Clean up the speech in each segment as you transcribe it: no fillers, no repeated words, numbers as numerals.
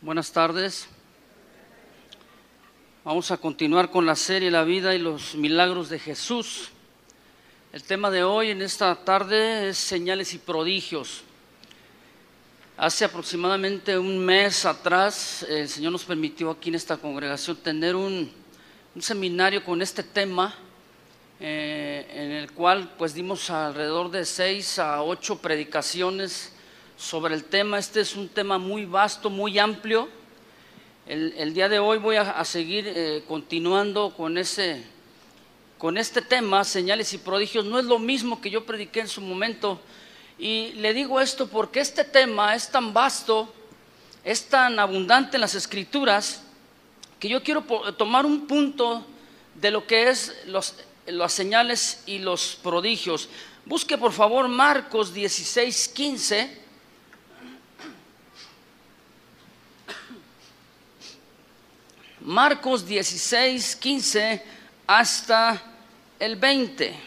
Buenas tardes. Vamos a continuar con la serie La vida y los milagros de Jesús. El tema de hoy en esta tarde es señales y prodigios. Hace aproximadamente un mes atrás el Señor nos permitió aquí en esta congregación tener un seminario con este tema, en el cual pues dimos alrededor de 6 a 8 predicaciones sobre el tema. Este es un tema muy vasto, muy amplio. El día de hoy voy a seguir continuando con este tema, señales y prodigios. No es lo mismo que yo prediqué en su momento, y le digo esto porque este tema es tan vasto, es tan abundante en las Escrituras, que yo quiero tomar un punto de lo que es las señales y los prodigios. Busque por favor Marcos 16:15. Marcos 16:15 hasta el 20.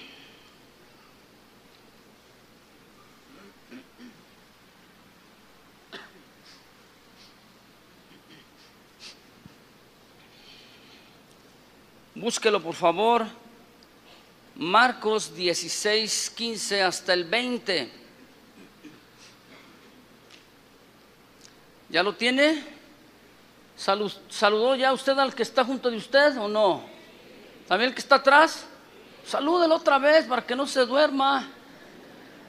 Búsquelo por favor. Marcos 16:15 hasta el 20. ¿Ya lo tiene? ¿Saludó ya usted al que está junto de usted o no? ¿También el que está atrás? Salúdelo otra vez para que no se duerma.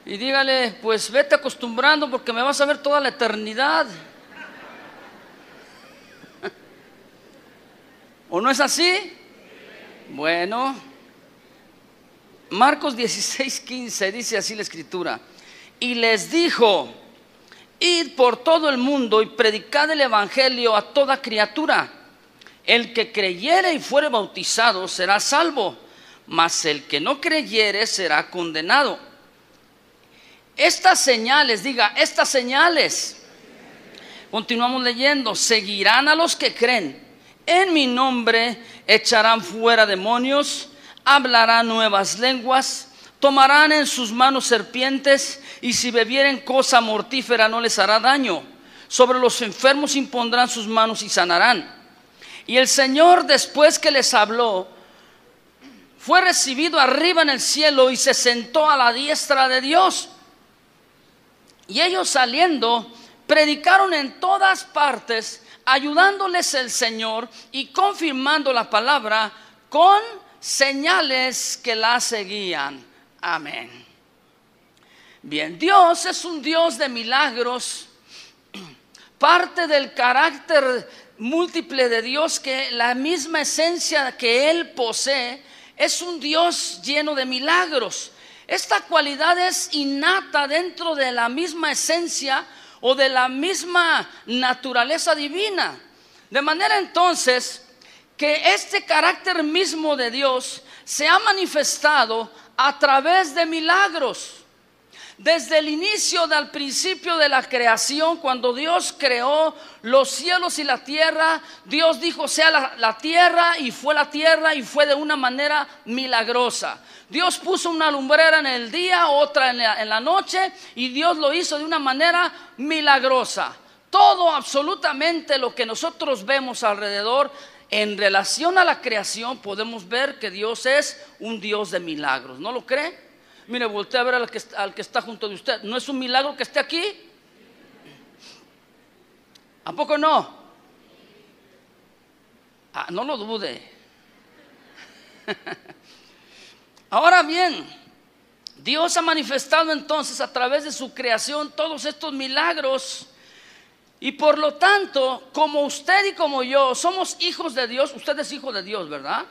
Y dígale, pues vete acostumbrando porque me vas a ver toda la eternidad. ¿O no es así? Bueno, Marcos 16:15 dice así la Escritura: y les dijo: id por todo el mundo y predicad el evangelio a toda criatura. El que creyere y fuere bautizado será salvo, mas el que no creyere será condenado. Estas señales, diga, estas señales, continuamos leyendo, seguirán a los que creen. En mi nombre echarán fuera demonios, hablarán nuevas lenguas, tomarán en sus manos serpientes, y si bebieren cosa mortífera no les hará daño. Sobre los enfermos impondrán sus manos y sanarán. Y el Señor, después que les habló, fue recibido arriba en el cielo y se sentó a la diestra de Dios. Y ellos, saliendo, predicaron en todas partes, ayudándoles el Señor y confirmando la palabra con señales que la seguían. Amén. Bien, Dios es un Dios de milagros. Parte del carácter múltiple de Dios, que la misma esencia que Él posee, es un Dios lleno de milagros. Esta cualidad es innata dentro de la misma esencia o de la misma naturaleza divina. De manera entonces que este carácter mismo de Dios se ha manifestado a través de milagros. Desde el inicio del principio de la creación, cuando Dios creó los cielos y la tierra, Dios dijo sea la tierra, y fue la tierra, y fue de una manera milagrosa. Dios puso una lumbrera en el día, otra en la noche, y Dios lo hizo de una manera milagrosa. Todo, absolutamente lo que nosotros vemos alrededor en relación a la creación, podemos ver que Dios es un Dios de milagros. ¿No lo cree? Mire, voltea a ver al que está junto de usted. ¿No es un milagro que esté aquí? ¿A poco no? No lo dude. Ahora bien, Dios ha manifestado entonces a través de su creación todos estos milagros. Y por lo tanto, como usted y como yo somos hijos de Dios, usted es hijo de Dios, ¿verdad?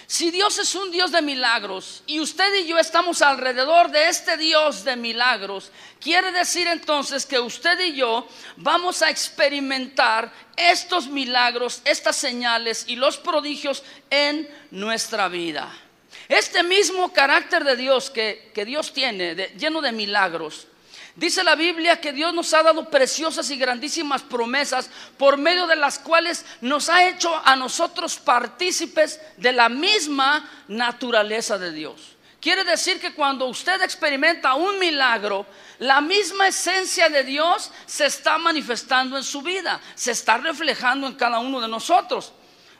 Si Dios es un Dios de milagros y usted y yo estamos alrededor de este Dios de milagros, quiere decir entonces que usted y yo vamos a experimentar estos milagros, estas señales y los prodigios en nuestra vida. Este mismo carácter de Dios que Dios tiene, lleno de milagros, dice la Biblia que Dios nos ha dado preciosas y grandísimas promesas, por medio de las cuales nos ha hecho a nosotros partícipes de la misma naturaleza de Dios. Quiere decir que cuando usted experimenta un milagro, la misma esencia de Dios se está manifestando en su vida, se está reflejando en cada uno de nosotros.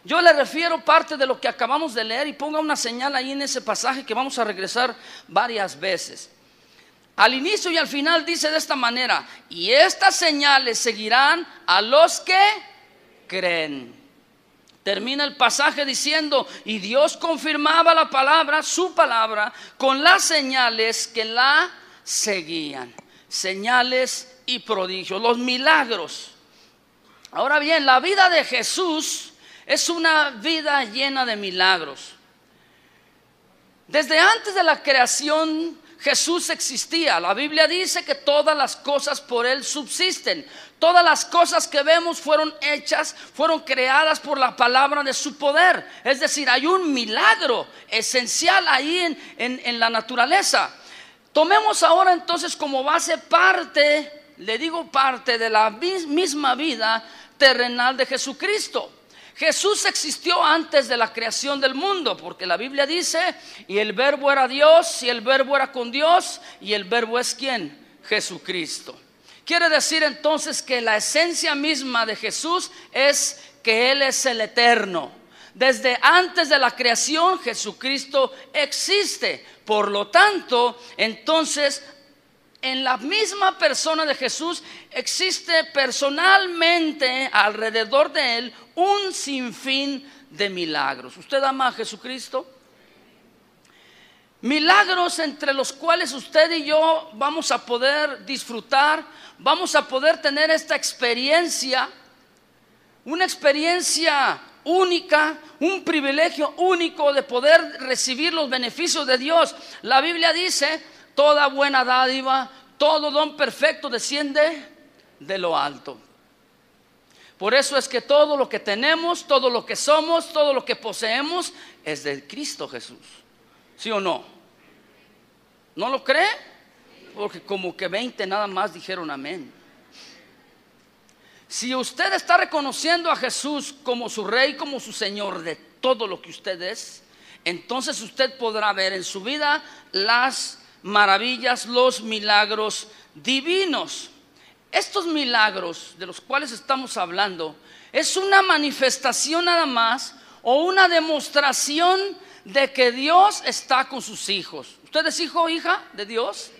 Yo le refiero parte de lo que acabamos de leer y ponga una señal ahí en ese pasaje que vamos a regresar varias veces. Al inicio y al final dice de esta manera: y estas señales seguirán a los que creen. Termina el pasaje diciendo: y Dios confirmaba la palabra, su palabra, con las señales que la seguían. Señales y prodigios, los milagros. Ahora bien, la vida de Jesús es una vida llena de milagros. Desde antes de la creación Jesús existía. La Biblia dice que todas las cosas por Él subsisten. Todas las cosas que vemos fueron hechas, fueron creadas por la palabra de su poder. Es decir, hay un milagro esencial ahí en la naturaleza. Tomemos ahora entonces como base parte, le digo parte de la misma vida terrenal de Jesucristo. Jesús existió antes de la creación del mundo, porque la Biblia dice: y el verbo era Dios, y el verbo era con Dios, y el verbo es ¿quién? Jesucristo. Quiere decir entonces que la esencia misma de Jesús es que Él es el eterno. Desde antes de la creación Jesucristo existe. Por lo tanto, entonces, en la misma persona de Jesús existe personalmente alrededor de Él un sinfín de milagros. ¿Usted ama a Jesucristo? Milagros entre los cuales usted y yo vamos a poder disfrutar, vamos a poder tener esta experiencia, una experiencia única, un privilegio único de poder recibir los beneficios de Dios. La Biblia dice: toda buena dádiva, todo don perfecto desciende de lo alto. Por eso es que todo lo que tenemos, todo lo que somos, todo lo que poseemos es de Cristo Jesús. ¿Sí o no? ¿No lo cree? Porque como que 20 nada más dijeron amén. Si usted está reconociendo a Jesús como su Rey, como su Señor de todo lo que usted es, entonces usted podrá ver en su vida las maravillas, los milagros divinos. Estos milagros de los cuales estamos hablando es una manifestación nada más, o una demostración de que Dios está con sus hijos. ¿Usted es hijo o hija de Dios?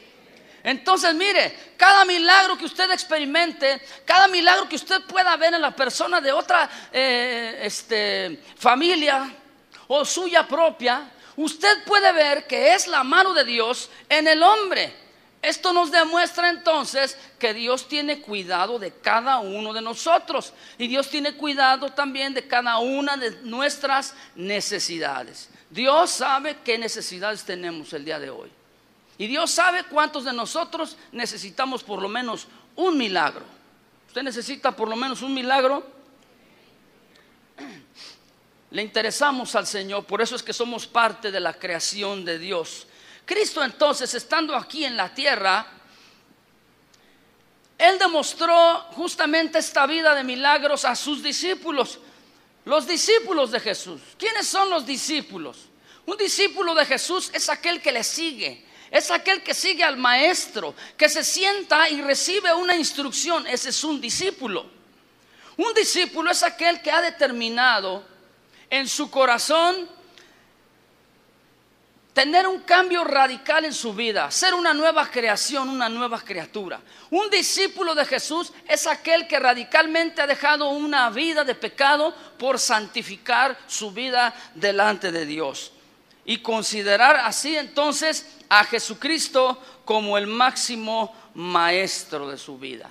Entonces mire, cada milagro que usted experimente, cada milagro que usted pueda ver en la persona de otra familia o suya propia, usted puede ver que es la mano de Dios en el hombre. Esto nos demuestra entonces que Dios tiene cuidado de cada uno de nosotros, y Dios tiene cuidado también de cada una de nuestras necesidades. Dios sabe qué necesidades tenemos el día de hoy, y Dios sabe cuántos de nosotros necesitamos por lo menos un milagro. ¿Usted necesita por lo menos un milagro? Le interesamos al Señor, por eso es que somos parte de la creación de Dios. Cristo entonces, estando aquí en la tierra, Él demostró justamente esta vida de milagros a sus discípulos. Los discípulos de Jesús. ¿Quiénes son los discípulos? Un discípulo de Jesús es aquel que le sigue, es aquel que sigue al maestro, que se sienta y recibe una instrucción. Ese es un discípulo. Un discípulo es aquel que ha determinado en su corazón tener un cambio radical en su vida, ser una nueva creación, una nueva criatura. Un discípulo de Jesús es aquel que radicalmente ha dejado una vida de pecado por santificar su vida delante de Dios, y considerar así entonces a Jesucristo como el máximo maestro de su vida.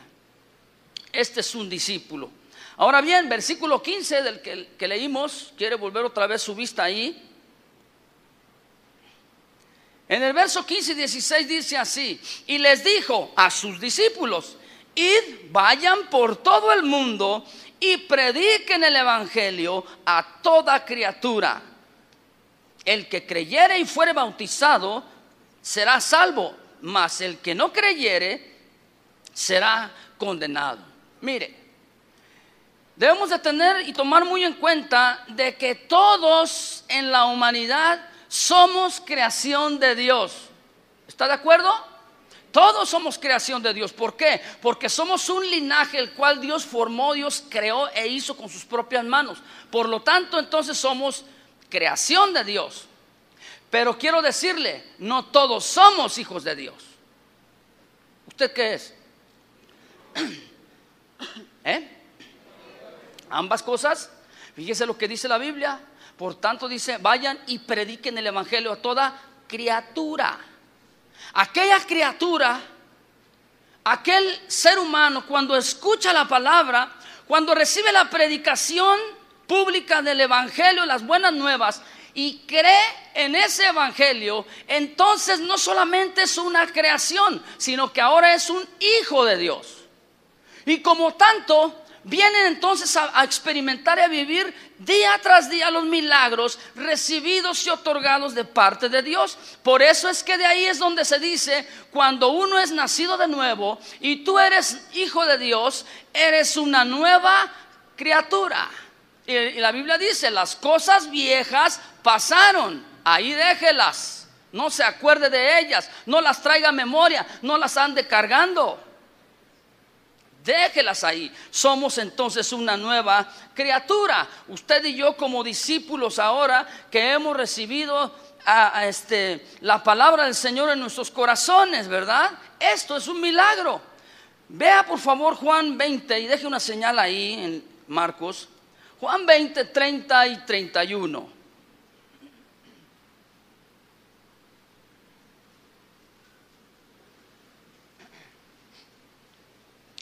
Este es un discípulo. Ahora bien, versículo 15 del que leímos, quiere volver otra vez su vista ahí. En el verso 15 y 16 dice así: y les dijo a sus discípulos: id, vayan por todo el mundo y prediquen el evangelio a toda criatura. El que creyere y fuere bautizado será salvo, mas el que no creyere será condenado. Mire, debemos de tener y tomar muy en cuenta de que todos en la humanidad somos creación de Dios. ¿Está de acuerdo? Todos somos creación de Dios. ¿Por qué? Porque somos un linaje el cual Dios formó, Dios creó e hizo con sus propias manos. Por lo tanto, entonces somos creación de Dios. Pero quiero decirle, no todos somos hijos de Dios. ¿Usted qué es? Ambas cosas. Fíjese lo que dice la Biblia. Por tanto dice, vayan y prediquen el evangelio a toda criatura. Aquella criatura, aquel ser humano, cuando escucha la palabra, cuando recibe la predicación pública del evangelio, las buenas nuevas, y cree en ese evangelio, entonces no solamente es una creación, sino que ahora es un hijo de Dios. Y como tanto, vienen entonces a experimentar y a vivir día tras día los milagros recibidos y otorgados de parte de Dios. Por eso es que de ahí es donde se dice, cuando uno es nacido de nuevo y tú eres hijo de Dios, eres una nueva criatura. Y la Biblia dice, las cosas viejas pasaron, ahí déjelas, no se acuerde de ellas, no las traiga a memoria, no las ande cargando. Déjelas ahí. Somos entonces una nueva criatura. Usted y yo como discípulos ahora que hemos recibido la palabra del Señor en nuestros corazones, ¿verdad? Esto es un milagro. Vea por favor Juan 20 y deje una señal ahí en Marcos. Juan 20, 30 y 31.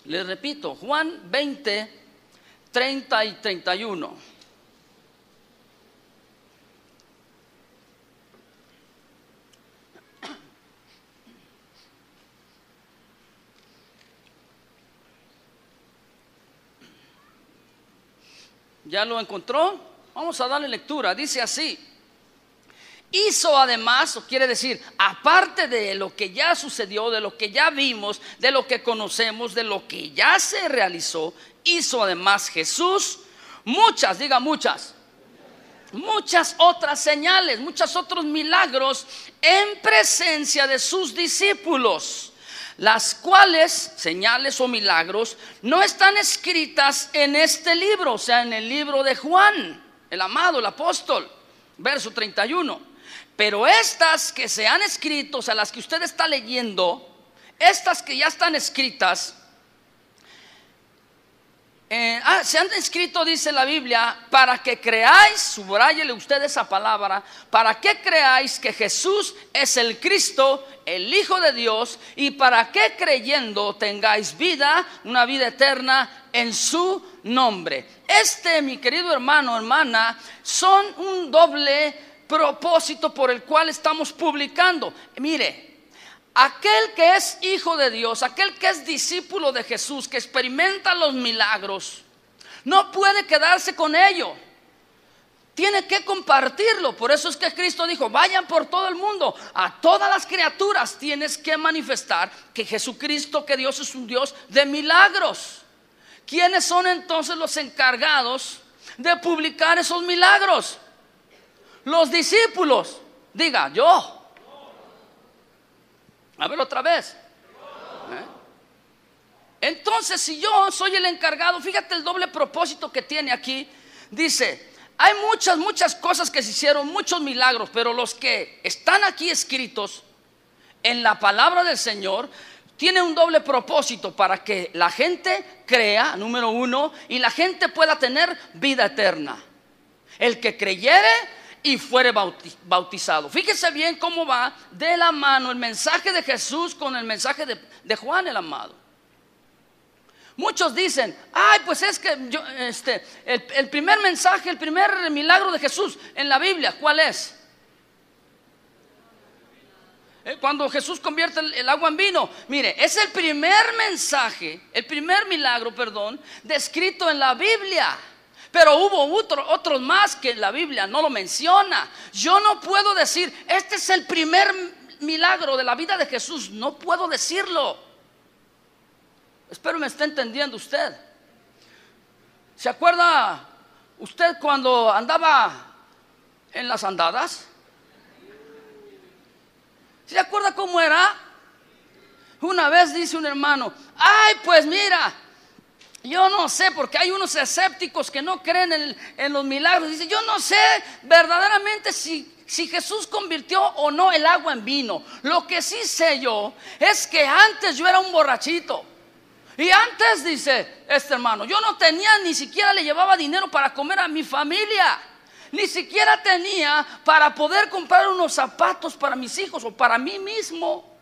Les repito, Juan 20, 30 y 31. ¿Ya lo encontró? Vamos a darle lectura. Dice así: hizo además, o quiere decir, aparte de lo que ya sucedió, de lo que ya vimos, de lo que conocemos, de lo que ya se realizó, hizo además Jesús muchas, diga muchas otras señales, muchos otros milagros en presencia de sus discípulos, las cuales, señales o milagros, no están escritas en este libro, o sea, en el libro de Juan, el amado, el apóstol. Verso 31. Pero estas que se han escrito, o sea, las que usted está leyendo, estas que ya están escritas, se han escrito, dice la Biblia, para que creáis, subráyele usted esa palabra, para que creáis que Jesús es el Cristo, el Hijo de Dios, y para que creyendo tengáis vida, una vida eterna en su nombre. Mi querido hermano, hermana, son un doble propósito por el cual estamos publicando. Mire, aquel que es hijo de Dios, aquel que es discípulo de Jesús, que experimenta los milagros, no puede quedarse con ello. Tiene que compartirlo. Por eso es que Cristo dijo, vayan por todo el mundo, a todas las criaturas tienes que manifestar que Jesucristo, que Dios es un Dios de milagros. ¿Quiénes son entonces los encargados de publicar esos milagros? Los discípulos. Diga, yo. A ver otra vez. Entonces, si yo soy el encargado, fíjate el doble propósito que tiene aquí. Dice, hay muchas cosas que se hicieron, muchos milagros, pero los que están aquí escritos en la palabra del Señor tienen un doble propósito: para que la gente crea, número uno, y la gente pueda tener vida eterna. El que creyere y fuere bautizado. Fíjese bien cómo va de la mano el mensaje de Jesús con el mensaje de Juan el amado. Muchos dicen, ay, pues es que el primer mensaje, el primer milagro de Jesús en la Biblia, ¿cuál es? Cuando Jesús convierte el agua en vino. Mire, es el primer mensaje, el primer milagro, descrito en la Biblia. Pero hubo otros más que la Biblia no lo menciona. Yo no puedo decir, este es el primer milagro de la vida de Jesús. No puedo decirlo. Espero me esté entendiendo usted. ¿Se acuerda usted cuando andaba en las andadas? ¿Se acuerda cómo era? Una vez dice un hermano: ay, pues mira, yo no sé, porque hay unos escépticos que no creen en los milagros. Dice: yo no sé verdaderamente si Jesús convirtió o no el agua en vino. Lo que sí sé yo es que antes yo era un borrachito. Y antes, dice este hermano, yo no tenía, ni siquiera le llevaba dinero para comer a mi familia. Ni siquiera tenía para poder comprar unos zapatos para mis hijos o para mí mismo.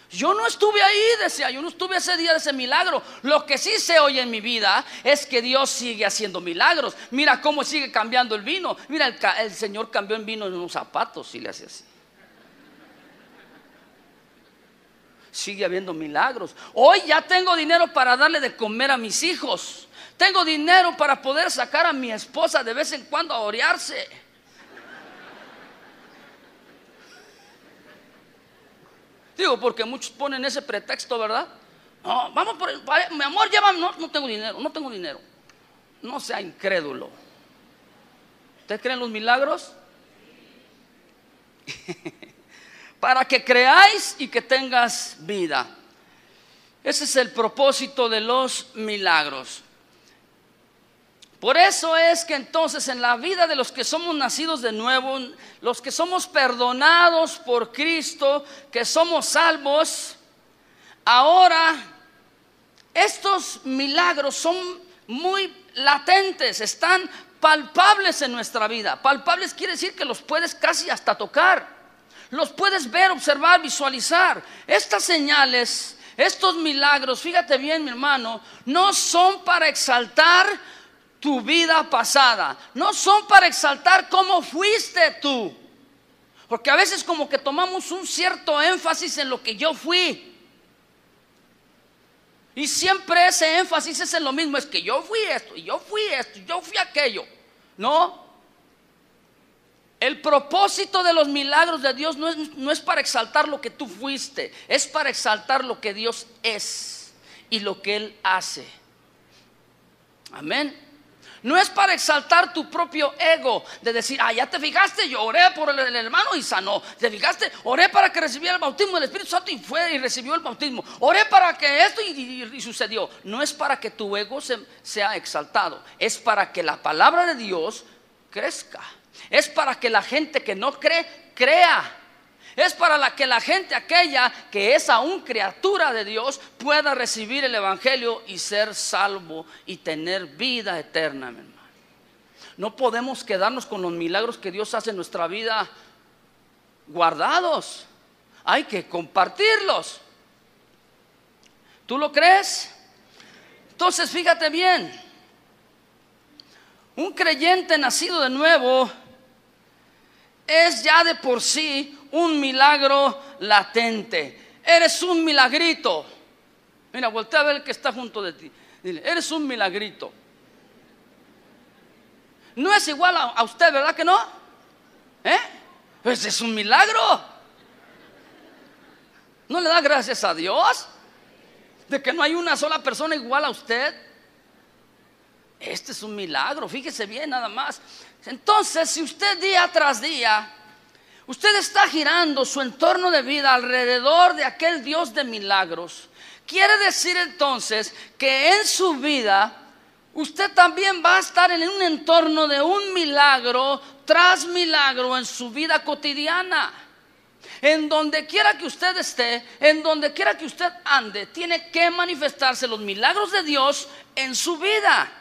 Yo no estuve ahí, decía, yo no estuve ese día de ese milagro. Lo que sí sé hoy en mi vida es que Dios sigue haciendo milagros. Mira cómo sigue cambiando el vino. Mira, el Señor cambió en vino en unos zapatos y le hace así. Sigue habiendo milagros. Hoy ya tengo dinero para darle de comer a mis hijos. Tengo dinero para poder sacar a mi esposa de vez en cuando a orearse. Digo, porque muchos ponen ese pretexto, ¿verdad? No, vamos por mi amor, no tengo dinero, no tengo dinero. No sea incrédulo. ¿Usted cree en los milagros? Para que creáis y que tengas vida. Ese es el propósito de los milagros. Por eso es que entonces en la vida de los que somos nacidos de nuevo, los que somos perdonados por Cristo, que somos salvos, ahora estos milagros son muy latentes, están palpables en nuestra vida. Palpables quiere decir que los puedes casi hasta tocar, los puedes ver, observar, visualizar. Estas señales, estos milagros, fíjate bien, mi hermano, no son para exaltar tu vida pasada, no son para exaltar cómo fuiste tú, porque a veces como que tomamos un cierto énfasis en lo que yo fui, y siempre ese énfasis es en lo mismo, es que yo fui esto, y yo fui esto, y yo fui aquello. No, el propósito de los milagros de Dios no es para exaltar lo que tú fuiste, es para exaltar lo que Dios es y lo que Él hace. Amén. No es para exaltar tu propio ego, de decir: ah, ya te fijaste, yo oré por el hermano y sanó. Te fijaste, oré para que recibiera el bautismo del Espíritu Santo y fue y recibió el bautismo. Oré para que esto y sucedió. No es para que tu ego sea exaltado, es para que la palabra de Dios crezca. Es para que la gente que no cree, crea. Es para que la gente aquella que es aún criatura de Dios pueda recibir el evangelio y ser salvo y tener vida eterna, mi hermano. No podemos quedarnos con los milagros que Dios hace en nuestra vida guardados. Hay que compartirlos. ¿Tú lo crees? Entonces fíjate bien, un creyente nacido de nuevo es ya de por sí un milagro latente. Eres un milagrito. Mira, voltea a ver el que está junto de ti. Dile: eres un milagrito. No es igual a usted, ¿verdad que no? Pues es un milagro. ¿No le da gracias a Dios de que no hay una sola persona igual a usted? Este es un milagro, fíjese bien nada más. Entonces, si usted día tras día, usted está girando su entorno de vida alrededor de aquel Dios de milagros, quiere decir entonces que en su vida usted también va a estar en un entorno de un milagro tras milagro en su vida cotidiana. En donde quiera que usted esté, en donde quiera que usted ande, tiene que manifestarse los milagros de Dios en su vida.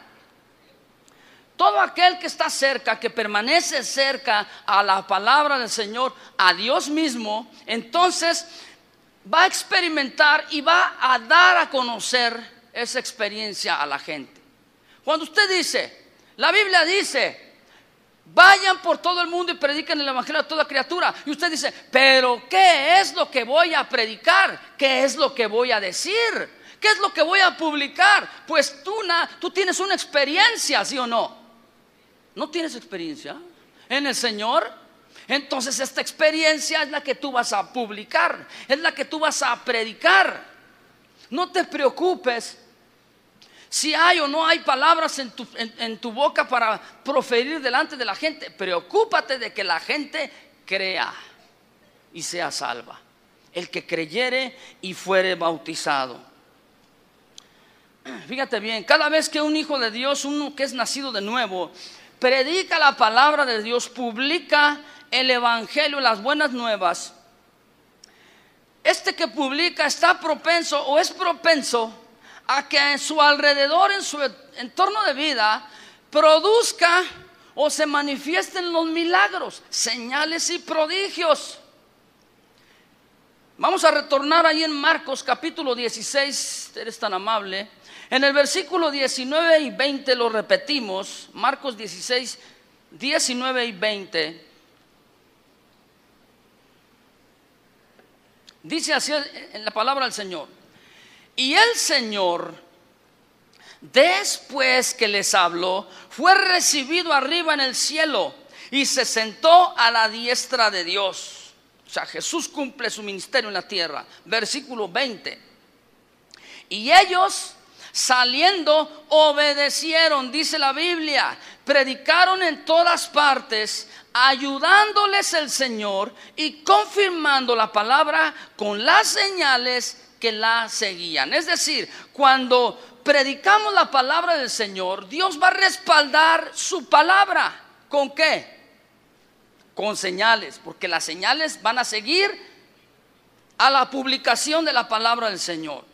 Todo aquel que está cerca, que permanece cerca a la palabra del Señor, a Dios mismo, entonces va a experimentar y va a dar a conocer esa experiencia a la gente. Cuando usted dice, la Biblia dice: vayan por todo el mundo y prediquen el evangelio a toda criatura. Y usted dice: pero ¿qué es lo que voy a predicar? ¿Qué es lo que voy a decir? ¿Qué es lo que voy a publicar? Pues tú tienes una experiencia, ¿sí o no? ¿No tienes experiencia en el Señor? Entonces esta experiencia es la que tú vas a publicar, es la que tú vas a predicar. No te preocupes si hay o no hay palabras en tu boca para proferir delante de la gente. Preocúpate de que la gente crea. y sea salva. El que creyere y fuere bautizado. Fíjate bien, cada vez que un hijo de Dios, uno que es nacido de nuevo, predica la palabra de Dios, publica el evangelio, las buenas nuevas, este que publica está propenso o es propenso a que en su alrededor, en su entorno de vida, produzca o se manifiesten los milagros, señales y prodigios. Vamos a retornar ahí en Marcos capítulo 16, eres tan amable. En el versículo 19 y 20 lo repetimos, Marcos 16, 19 y 20. Dice así en la palabra del Señor: y el Señor, después que les habló, fue recibido arriba en el cielo y se sentó a la diestra de Dios. O sea, Jesús cumple su ministerio en la tierra. Versículo 20. Y ellos, saliendo, obedecieron, dice la Biblia, predicaron en todas partes, ayudándoles el Señor y confirmando la palabra con las señales que la seguían. Es decir, cuando predicamos la palabra del Señor, Dios va a respaldar su palabra. ¿Con qué? Con señales, porque las señales van a seguir a la publicación de la palabra del Señor.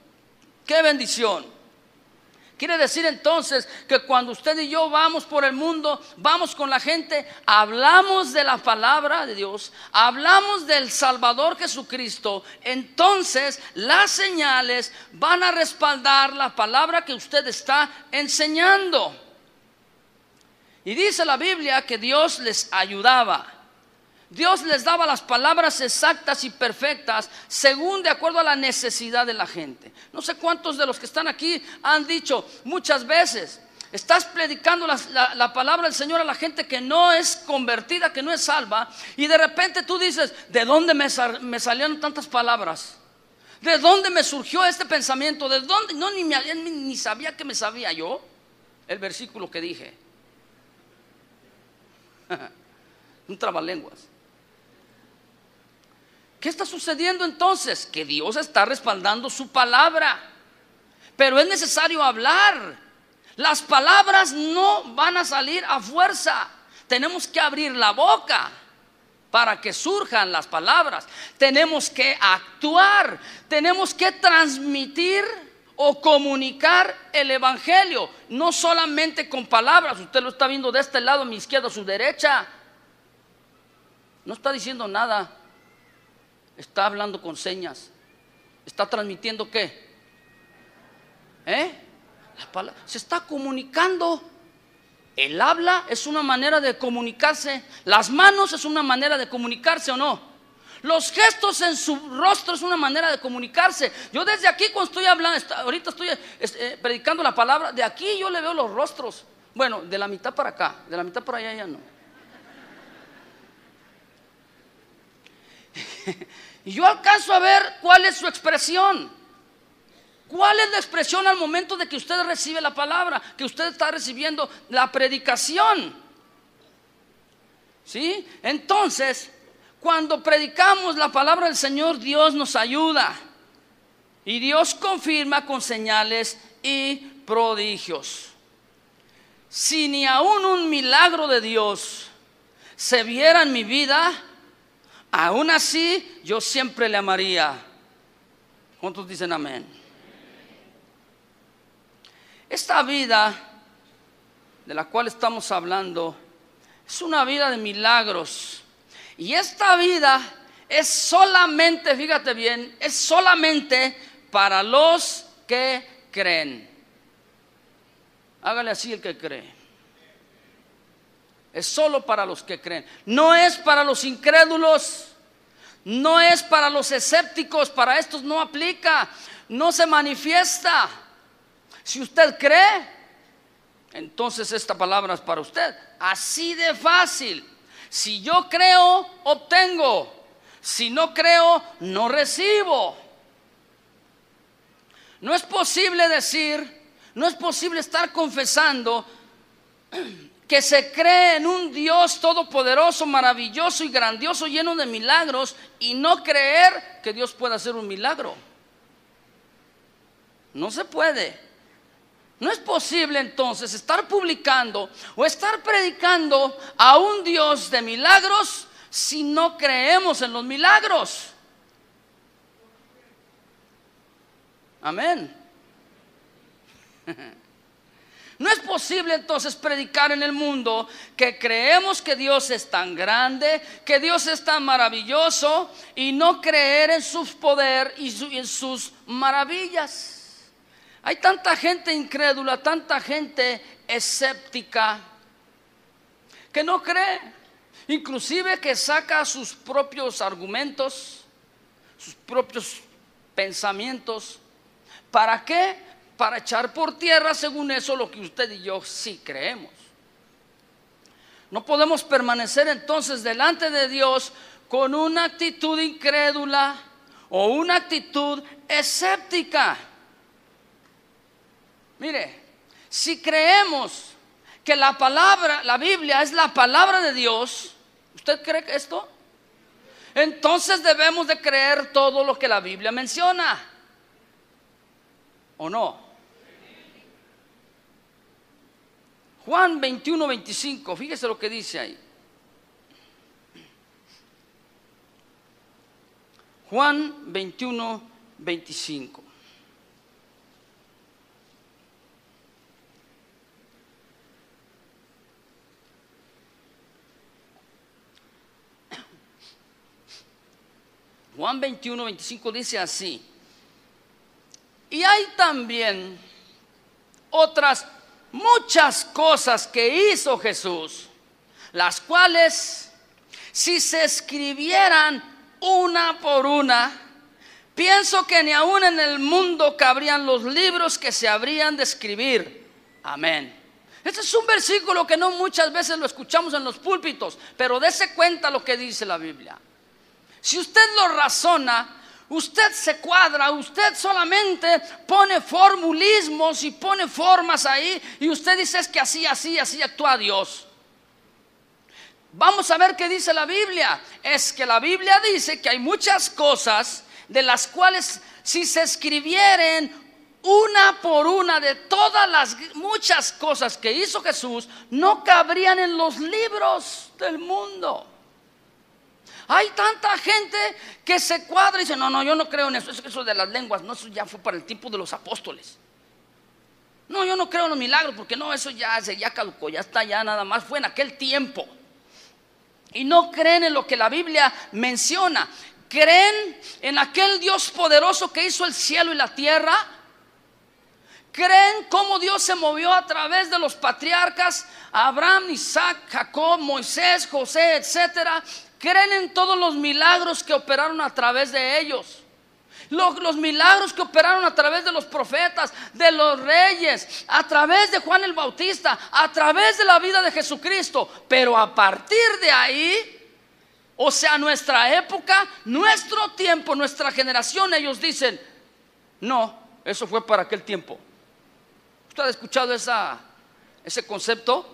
¡Qué bendición! Quiere decir entonces que cuando usted y yo vamos por el mundo, vamos con la gente, hablamos de la palabra de Dios, hablamos del Salvador Jesucristo, entonces las señales van a respaldar la palabra que usted está enseñando. Y dice la Biblia que Dios les ayudaba. Dios les daba las palabras exactas y perfectas según de acuerdo a la necesidad de la gente. No sé cuántos de los que están aquí han dicho muchas veces: estás predicando la palabra del Señor a la gente que no es convertida, que no es salva, y de repente tú dices: ¿de dónde me salieron tantas palabras? ¿De dónde me surgió este pensamiento? ¿De dónde? No, ni sabía que me sabía yo el versículo que dije. Un trabalenguas. ¿Qué está sucediendo entonces? Que Dios está respaldando su palabra, pero es necesario hablar. Las palabras no van a salir a fuerza. Tenemos que abrir la boca para que surjan las palabras. Tenemos que actuar. Tenemos que transmitir o comunicar el evangelio, no solamente con palabras. Usted lo está viendo de este lado, a mi izquierda, a su derecha. No está diciendo nada. Está hablando con señas. ¿Está transmitiendo qué? La palabra. Se está comunicando. El habla es una manera de comunicarse. Las manos es una manera de comunicarse, ¿o no? Los gestos en su rostro es una manera de comunicarse. Yo desde aquí, cuando estoy hablando, ahorita estoy predicando la palabra, de aquí yo le veo los rostros. Bueno, de la mitad para acá, de la mitad para allá ya no. Y yo alcanzo a ver cuál es su expresión. ¿Cuál es la expresión al momento de que usted recibe la palabra, que usted está recibiendo la predicación? ¿Sí? Entonces, cuando predicamos la palabra del Señor, Dios nos ayuda. Y Dios confirma con señales y prodigios. Si ni aún un milagro de Dios se viera en mi vida, aún así yo siempre le amaría. ¿Cuántos dicen amén? Esta vida de la cual estamos hablando es una vida de milagros. Y esta vida es solamente, fíjate bien, es solamente para los que creen. Hágale así el que cree. Es solo para los que creen. No es para los incrédulos. No es para los escépticos. Para estos no aplica. No se manifiesta. Si usted cree, entonces esta palabra es para usted. Así de fácil. Si yo creo, obtengo. Si no creo, no recibo. No es posible decir, no es posible estar confesando que se cree en un Dios todopoderoso, maravilloso y grandioso, lleno de milagros, y no creer que Dios pueda hacer un milagro. No se puede. No es posible entonces estar publicando o estar predicando a un Dios de milagros si no creemos en los milagros. Amén. No es posible entonces predicar en el mundo que creemos que Dios es tan grande, que Dios es tan maravilloso, y no creer en su poder y en sus maravillas. Hay tanta gente incrédula, tanta gente escéptica que no cree, inclusive que saca sus propios argumentos, sus propios pensamientos. ¿Para qué? Para echar por tierra, según eso, lo que usted y yo sí creemos. No podemos permanecer entonces delante de Dios con una actitud incrédula o una actitud escéptica. Mire, si creemos que la palabra, la Biblia es la palabra de Dios, ¿usted cree que esto? Entonces debemos de creer todo lo que la Biblia menciona, ¿o no? Juan 21:25, fíjese lo que dice ahí. Juan 21:25. Juan 21:25 dice así: y hay también otras muchas cosas que hizo Jesús, las cuales, si se escribieran una por una, pienso que ni aún en el mundo cabrían los libros que se habrían de escribir. Amén. Este es un versículo que no muchas veces lo escuchamos en los púlpitos, pero dése cuenta lo que dice la Biblia. Si usted lo razona, usted se cuadra, usted solamente pone formulismos y pone formas ahí, y usted dice: es que así actúa Dios. Vamos a ver qué dice la Biblia. Es que la Biblia dice que hay muchas cosas de las cuales, si se escribieren una por una, de todas las muchas cosas que hizo Jesús, no cabrían en los libros del mundo. Hay tanta gente que se cuadra y dice: no, yo no creo en eso. Eso de las lenguas, no, eso ya fue para el tiempo de los apóstoles. No, yo no creo en los milagros, porque no, eso ya caducó, ya está, ya nada más fue en aquel tiempo. Y no creen en lo que la Biblia menciona. Creen en aquel Dios poderoso que hizo el cielo y la tierra. Creen cómo Dios se movió a través de los patriarcas: Abraham, Isaac, Jacob, Moisés, José, etcétera. Creen en todos los milagros que operaron a través de ellos, los milagros que operaron a través de los profetas, de los reyes, a través de Juan el Bautista, a través de la vida de Jesucristo. Pero a partir de ahí, o sea, nuestra época, nuestro tiempo, nuestra generación, ellos dicen: no, eso fue para aquel tiempo. ¿Usted ha escuchado ese concepto?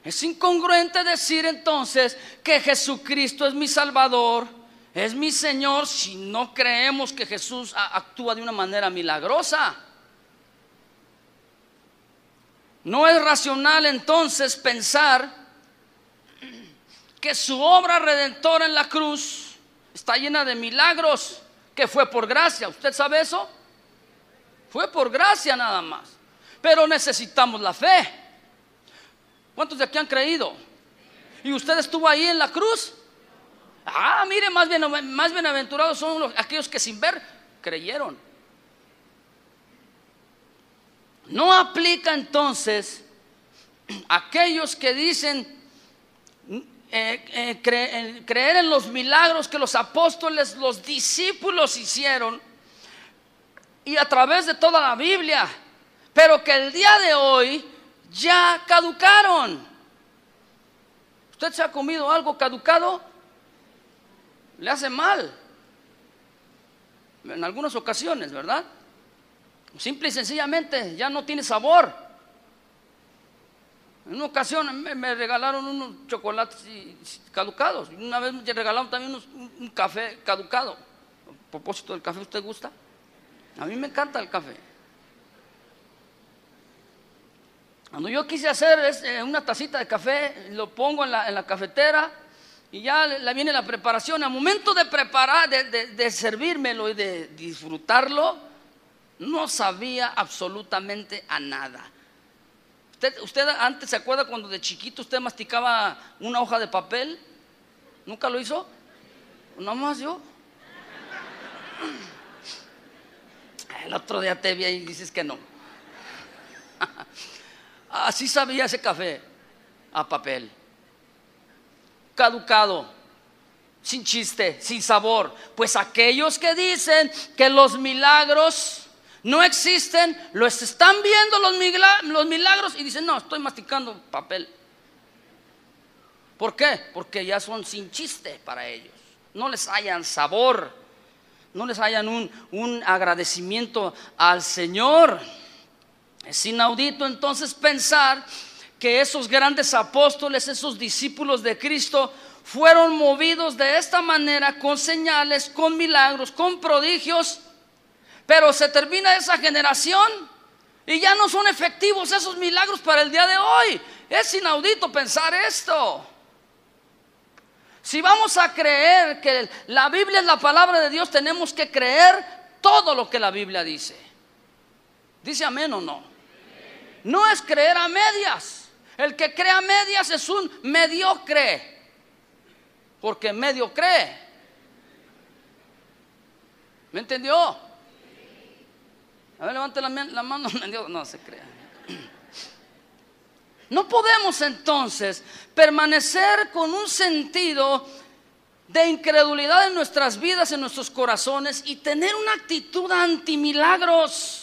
Es incongruente decir entonces que Jesucristo es mi Salvador, es mi Señor, si no creemos que Jesús actúa de una manera milagrosa. No es racional entonces pensar que su obra redentora en la cruz está llena de milagros, que fue por gracia. ¿Usted sabe eso? Fue por gracia nada más. Pero necesitamos la fe. ¿Cuántos de aquí han creído? ¿Y usted estuvo ahí en la cruz? Mire, más bienaventurados son aquellos que sin ver creyeron. No aplica entonces aquellos que dicen creer en los milagros que los apóstoles, los discípulos hicieron, y a través de toda la Biblia, pero que el día de hoy ya caducaron. ¿Usted se ha comido algo caducado? Le hace mal en algunas ocasiones, ¿verdad? Simple y sencillamente ya no tiene sabor. En una ocasión me regalaron unos chocolates caducados. Una vez me regalaron también un café caducado. A propósito del café, ¿usted gusta? A mí me encanta el café. Cuando yo quise hacer una tacita de café, lo pongo en la cafetera y ya le viene la preparación. Al momento de preparar, de servírmelo y de disfrutarlo, no sabía absolutamente a nada. ¿Usted antes se acuerda cuando de chiquito usted masticaba una hoja de papel? ¿Nunca lo hizo? ¿No más yo? El otro día te vi y dices que no. Así sabía ese café, a papel, caducado, sin chiste, sin sabor. Pues aquellos que dicen que los milagros no existen, los están viendo los milagros y dicen, no, estoy masticando papel. ¿Por qué? Porque ya son sin chiste para ellos. No les hayan sabor, no les hayan un agradecimiento al Señor. Es inaudito entonces pensar que esos grandes apóstoles, esos discípulos de Cristo, fueron movidos de esta manera, con señales, con milagros, con prodigios. Pero se termina esa generación y ya no son efectivos esos milagros para el día de hoy. Es inaudito pensar esto. Si vamos a creer que la Biblia es la palabra de Dios, tenemos que creer todo lo que la Biblia dice. ¿Dice amén o no? No es creer a medias. El que cree a medias es un mediocre, porque medio cree. ¿Me entendió? A ver, levante la mano. No se crea. No podemos entonces permanecer con un sentido de incredulidad en nuestras vidas, en nuestros corazones, y tener una actitud antimilagros.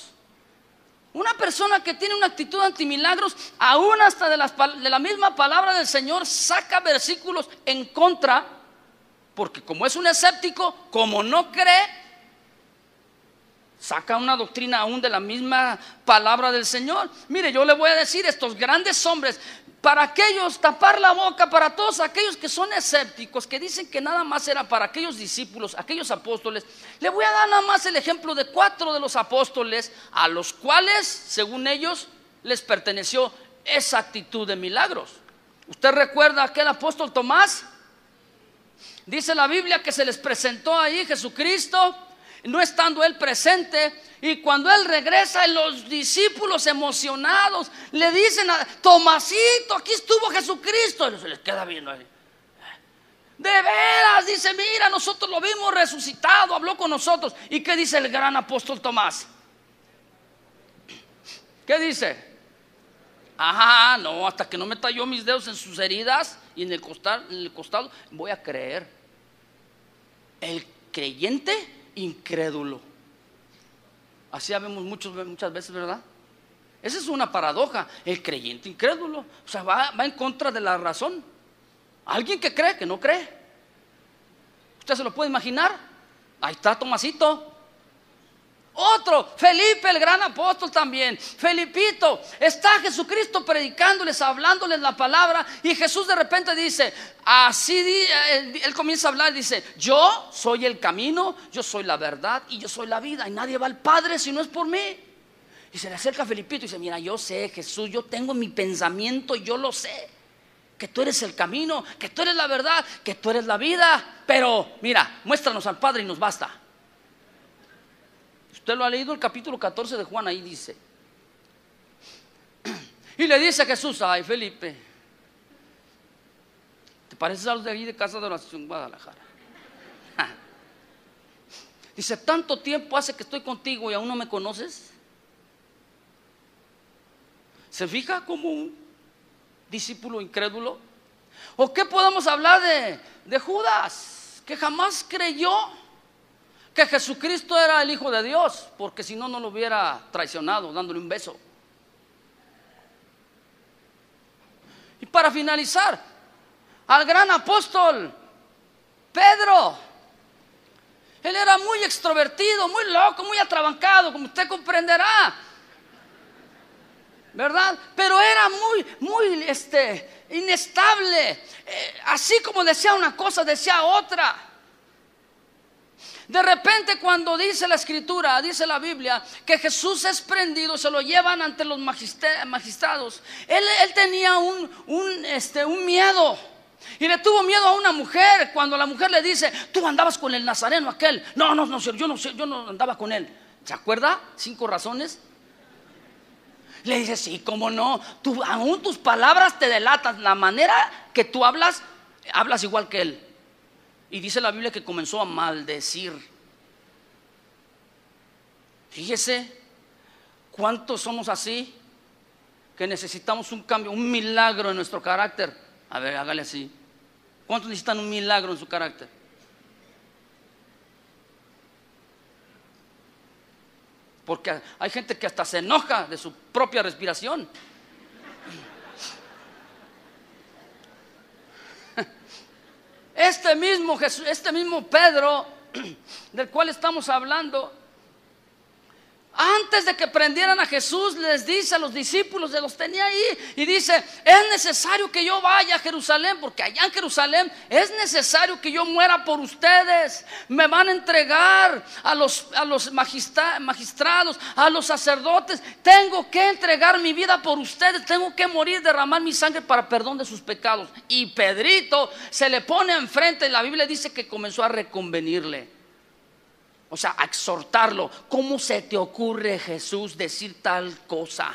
Una persona que tiene una actitud antimilagros, aún hasta de la misma palabra del Señor, saca versículos en contra, porque como es un escéptico, como no cree, saca una doctrina aún de la misma palabra del Señor. Mire, yo le voy a decir, estos grandes hombres, para aquellos tapar la boca, para todos aquellos que son escépticos, que dicen que nada más era para aquellos discípulos, aquellos apóstoles, le voy a dar nada más el ejemplo de 4 de los apóstoles a los cuales, según ellos, les perteneció esa actitud de milagros. ¿Usted recuerda aquel apóstol Tomás? Dice la Biblia que se les presentó ahí Jesucristo, no estando él presente, y cuando él regresa, los discípulos emocionados le dicen a Tomasito, aquí estuvo Jesucristo, y se les queda viendo ahí. De veras, dice, mira, nosotros lo vimos resucitado, habló con nosotros. ¿Y qué dice el gran apóstol Tomás? ¿Qué dice? Ajá, no, hasta que no meta yo mis dedos en sus heridas y en el costado, voy a creer. El creyente incrédulo. Así vemos muchas veces, ¿verdad? Esa es una paradoja. El creyente incrédulo, o sea, va en contra de la razón. Alguien que cree, que no cree. ¿Usted se lo puede imaginar? Ahí está Tomasito. Otro, Felipe, el gran apóstol también. Felipito, está Jesucristo predicándoles, hablándoles la palabra, y Jesús de repente dice, él comienza a hablar y dice, yo soy el camino, yo soy la verdad y yo soy la vida, y nadie va al Padre si no es por mí. Y se le acerca a Felipito y dice, mira, yo sé, Jesús, yo tengo mi pensamiento, yo lo sé, que tú eres el camino, que tú eres la verdad, que tú eres la vida, pero mira, muéstranos al Padre y nos basta. Usted lo ha leído, el capítulo 14 de Juan, ahí dice. Y le dice a Jesús, ay Felipe, ¿te pareces a los de ahí de Casa de Oración Guadalajara? Dice, tanto tiempo hace que estoy contigo y aún no me conoces. ¿Se fija como un discípulo incrédulo? ¿O qué podemos hablar de Judas, que jamás creyó que Jesucristo era el Hijo de Dios? Porque si no, no lo hubiera traicionado dándole un beso. Y para finalizar, al gran apóstol Pedro. Él era muy extrovertido, muy loco, muy atrabancado, como usted comprenderá. ¿verdad? Pero era muy inestable. Así como decía una cosa, decía otra. De repente, cuando dice la escritura, dice la Biblia, que Jesús es prendido, se lo llevan ante los magistrados. Él tenía un miedo. Y le tuvo miedo a una mujer. Cuando la mujer le dice: tú andabas con el nazareno aquel. No, yo no andaba con él. ¿Se acuerda? 5 razones. Le dice: sí, cómo no, aún tus palabras te delatan. La manera que tú hablas igual que él. Y dice la Biblia que comenzó a maldecir. Fíjese cuántos somos así, que necesitamos un cambio, un milagro en nuestro carácter. A ver, hágale así. ¿Cuántos necesitan un milagro en su carácter? Porque hay gente que hasta se enoja de su propia respiración. Este mismo Pedro, del cual estamos hablando, antes de que prendieran a Jesús, les dice a los discípulos, los tenía ahí, y dice: es necesario que yo vaya a Jerusalén, porque allá en Jerusalén es necesario que yo muera por ustedes. Me van a entregar a los magistrados, a los sacerdotes. Tengo que entregar mi vida por ustedes. Tengo que morir, derramar mi sangre para perdón de sus pecados. Y Pedrito se le pone enfrente, y la Biblia dice que comenzó a reconvenirle. O sea, a exhortarlo. ¿Cómo se te ocurre, Jesús, decir tal cosa?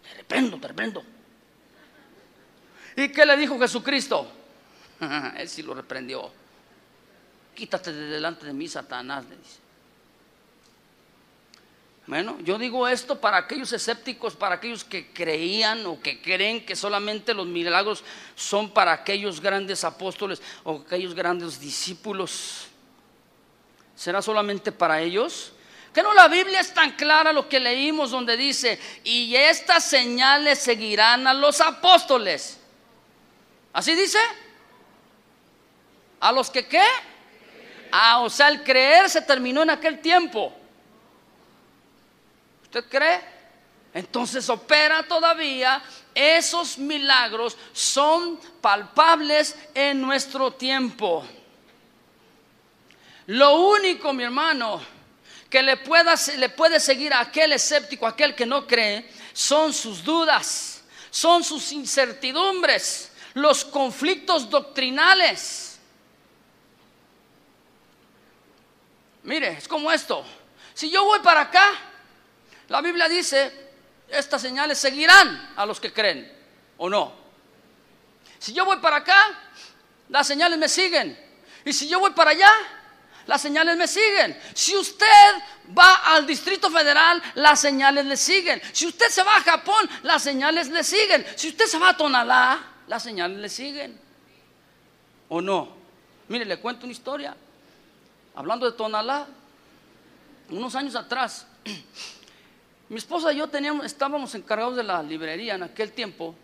Te reprendo. ¿Y qué le dijo Jesucristo? Él sí lo reprendió. Quítate de delante de mí, Satanás, le dice. Bueno, yo digo esto para aquellos escépticos, para aquellos que creían o que creen que solamente los milagros son para aquellos grandes apóstoles o aquellos grandes discípulos. ¿Será solamente para ellos? Que no, la Biblia es tan clara, lo que leímos, donde dice: y estas señales seguirán a los apóstoles. ¿Así dice? ¿A los que qué? O sea, el creer se terminó en aquel tiempo. ¿Usted cree? Entonces opera todavía. Esos milagros son palpables en nuestro tiempo. Lo único, mi hermano, que le puede seguir a aquel escéptico, a aquel que no cree, son sus dudas, son sus incertidumbres, los conflictos doctrinales. Mire, es como esto. Si yo voy para acá, la Biblia dice: estas señales seguirán a los que creen, ¿o no? Si yo voy para acá, las señales me siguen. Y si yo voy para allá, las señales me siguen. Si usted va al Distrito Federal, las señales le siguen. Si usted se va a Japón, las señales le siguen. Si usted se va a Tonalá, las señales le siguen, ¿o no? Mire, le cuento una historia. Hablando de Tonalá, unos años atrás, mi esposa y yo estábamos encargados de la librería en aquel tiempo.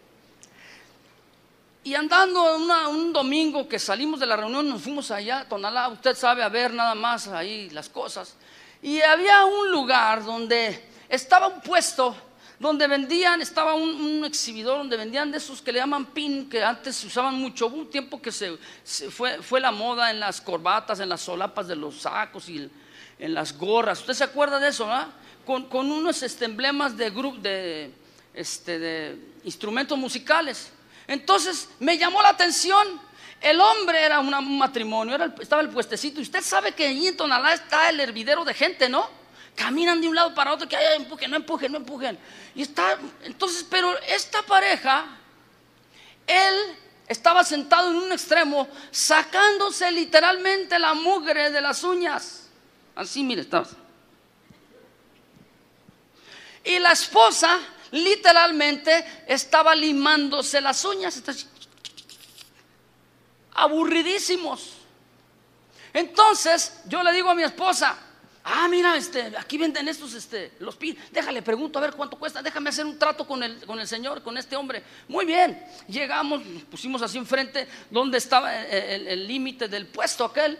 Y andando un domingo que salimos de la reunión, nos fuimos allá a Tonalá, usted sabe, a ver nada más ahí las cosas. Y había un lugar donde estaba un puesto, donde vendían, estaba un exhibidor donde vendían de esos que le llaman pin, que antes se usaban mucho. Hubo un tiempo que fue la moda en las corbatas, en las solapas de los sacos y en las gorras. ¿Usted se acuerda de eso, no? Con unos emblemas de instrumentos musicales. Entonces me llamó la atención. El hombre era un matrimonio, estaba el puestecito. Y usted sabe que allí en Tonalá está el hervidero de gente, ¿no? Caminan de un lado para otro, que no empujen. Y entonces, pero esta pareja, él estaba sentado en un extremo, sacándose literalmente la mugre de las uñas. Así, mire, estaba. Y la esposa literalmente estaba limándose las uñas. Aburridísimos. Entonces yo le digo a mi esposa: mira, aquí venden estos, los pin. Déjale, pregunto a ver cuánto cuesta. Déjame hacer un trato con el señor, con este hombre. Muy bien. Llegamos, nos pusimos así enfrente donde estaba el límite del puesto aquel.